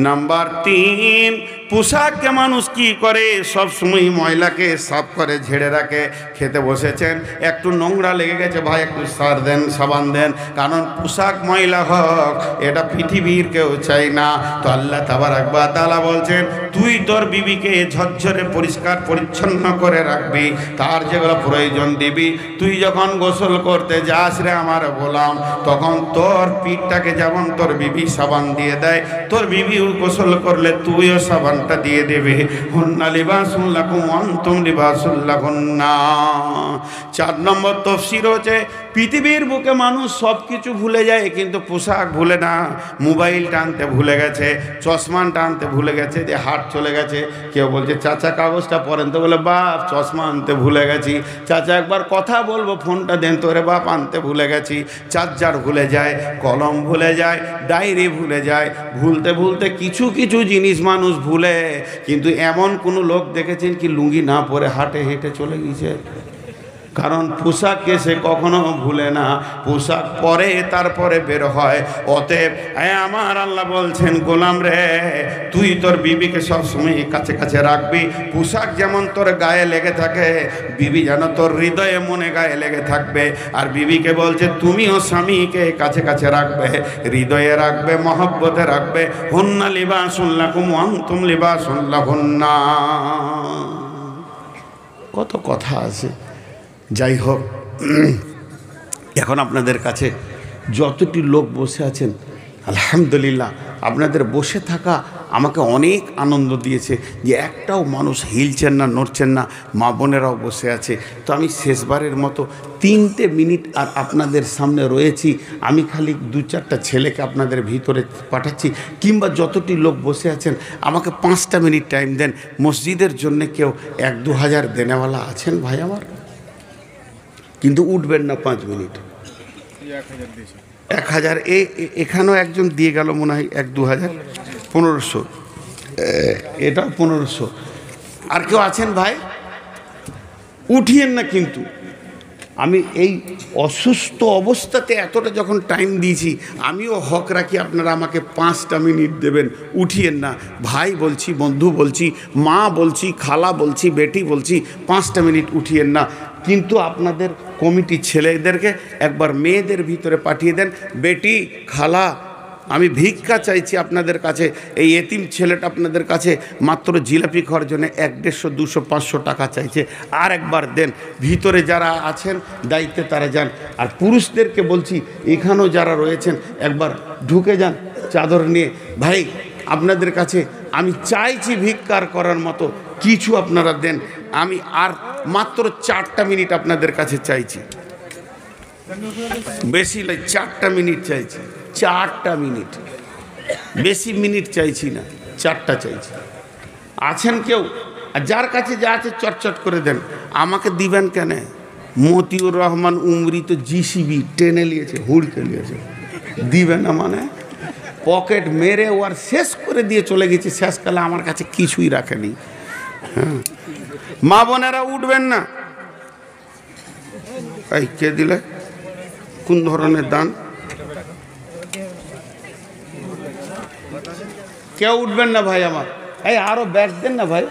নাম্বার 3, পোশাককে মানুষ কি করে? সব সময় ময়লাকে সাফ করে ঝেড়ে রাখে। খেতে বসেছেন, একটু নোংরা লেগে গেছে, ভাই একটু সার দেন, সাবান দেন, কারণ পোশাক ময়লা হোক এটা পৃথিবীর কেউ চাই না। তো আল্লাহ তাবারাক ওয়া তাআলা বলছেন, তুই তোর বিবিকে ঝরঝরে পরিষ্কার পরিচ্ছন্ন করে রাখবি, তার যেগুলো প্রয়োজন দিবি। তুই যখন গোসল করতে যাস রে আমার গোলাম, তখন তোর পিঠটাকে যেমন তোর বিবি সাবান দিয়ে দেয়, তোর বিবিও গোসল করলে তুইও সাবানটা দিয়ে দেবে। হুন্না লিবাসুন লাকুম ওয়া আনতুম লিবাসুন লাহুন্না। 4 নম্বর তাফসীর হচ্ছে, পৃথিবীর বুকে মানুষ সব কিছু ভুলে যায়, কিন্তু পোশাক ভুলে না। মোবাইল টানতে ভুলে গেছে, চশমা টানতে ভুলে গেছে, যে হাট চলে গেছে। কেউ বলছে চাচা কাগজটা পড়েন, তো বলে বাপ চশমা আনতে ভুলে গেছি। চাচা একবার কথা বলবো, ফোনটা দেন তো, রে বাপ আনতে ভুলে গেছি। চার্জার ভুলে যায়, কলম ভুলে যায়, ডায়েরি ভুলে যায়। ভুলতে ভুলতে কিছু কিছু জিনিস মানুষ ভুলে। কিন্তু এমন কোনো লোক দেখেছেন কি লুঙ্গি না পরে হাটে হেঁটে চলে গিয়েছে? কারণ পোশাককে সে কখনো ভুলে না, পোশাক পরে তারপরে বের হয়। অতএব আমার আল্লাহ বলছেন, গোলাম রে, তুই তোর বিবিকে সবসময় কাছে কাছে রাখবি। পোশাক যেমন তোর গায়ে লেগে থাকে, বিবি যেন তোর হৃদয়ে মনে গায়ে লেগে থাকবে। আর বিবিকে বলছে তুমিও স্বামীকে কাছে কাছে রাখবে, হৃদয়ে রাখবে, মহব্বতে রাখবে। হুন্না লিবাসুন লাকুম ওয়া আনতুম লিবাসুন লাহুন্না। কত কথা আছে। যাই হোক, এখন আপনাদের কাছে যতটি লোক বসে আছেন, আলহামদুলিল্লাহ, আপনাদের বসে থাকা আমাকে অনেক আনন্দ দিয়েছে যে একটাও মানুষ হিলছেন না, নড়ছেন না, মা বোনেরাও বসে আছে। তো আমি শেষবারের মতো 3টে মিনিট আর আপনাদের সামনে রয়েছি। আমি খালি 2-4টা ছেলেকে আপনাদের ভিতরে পাঠাচ্ছি, কিংবা যতটি লোক বসে আছেন আমাকে 5টা মিনিট টাইম দেন। মসজিদের জন্য কেউ 1-2 হাজার দেনেওয়ালা আছেন ভাই আমার? কিন্তু উঠবেন না 5 মিনিট। 1000 এখানেও একজন দিয়ে গেল মনে হয় 1-2 হাজার, 1500, এটাও 1500। আর কেউ আছেন ভাই? উঠিয়েন না কিন্তু। আমি এই অসুস্থ অবস্থাতে এতটা যখন টাইম দিয়েছি, আমিও হক রাখি আপনারা আমাকে 5টা মিনিট দেবেন, উঠিয়েন না। ভাই বলছি, বন্ধু বলছি, মা বলছি, খালা বলছি, বেটি বলছি, 5টা মিনিট উঠিয়েন না। কিন্তু আপনাদের কমিটির ছেলেদেরকে একবার মেয়েদের ভিতরে পাঠিয়ে দেন। বেটি, খালা, আমি ভিক্ষা চাইছি আপনাদের কাছে। এই এতিম ছেলেটা আপনাদের কাছে মাত্র জিলাপি খাওয়ার জন্য 100, 150, 200, 500 টাকা চাইছে, আর একবার দেন। ভিতরে যারা আছেন দায়িত্বে তারা যান। আর পুরুষদেরকে বলছি, এখানেও যারা রয়েছেন একবার ঢুকে যান চাদর নিয়ে। ভাই, আপনাদের কাছে আমি চাইছি ভিক্ষার করার মতো কিছু আপনারা দেন। আমি আর মাত্র 4টা মিনিট আপনাদের কাছে চাইছি, বেশি নয়, 4টা মিনিট চাইছি। 4টা মিনিট, বেশি মিনিট চাইছি না, 4টা চাইছি। আছেন কেউ? আর যার কাছে যা আছে চটচট করে দেন। আমাকে দিবেন কেন? মতিউর রহমান উমরি তো জিসিবি টেনে নিয়েছে, হুড়কে নিয়েছে, দিবেন না মানে পকেট মেরে ও আর শেষ করে দিয়ে চলে গেছে। শেষকালে আমার কাছে কিছুই রাখেনি। হ্যাঁ, মা বোনেরা উঠবেন না। এই কে দিলে? কোন ধরনের দান? কেউ উঠবেন না ভাই আমার। এই আরো ব্যাগ দেন না ভাই।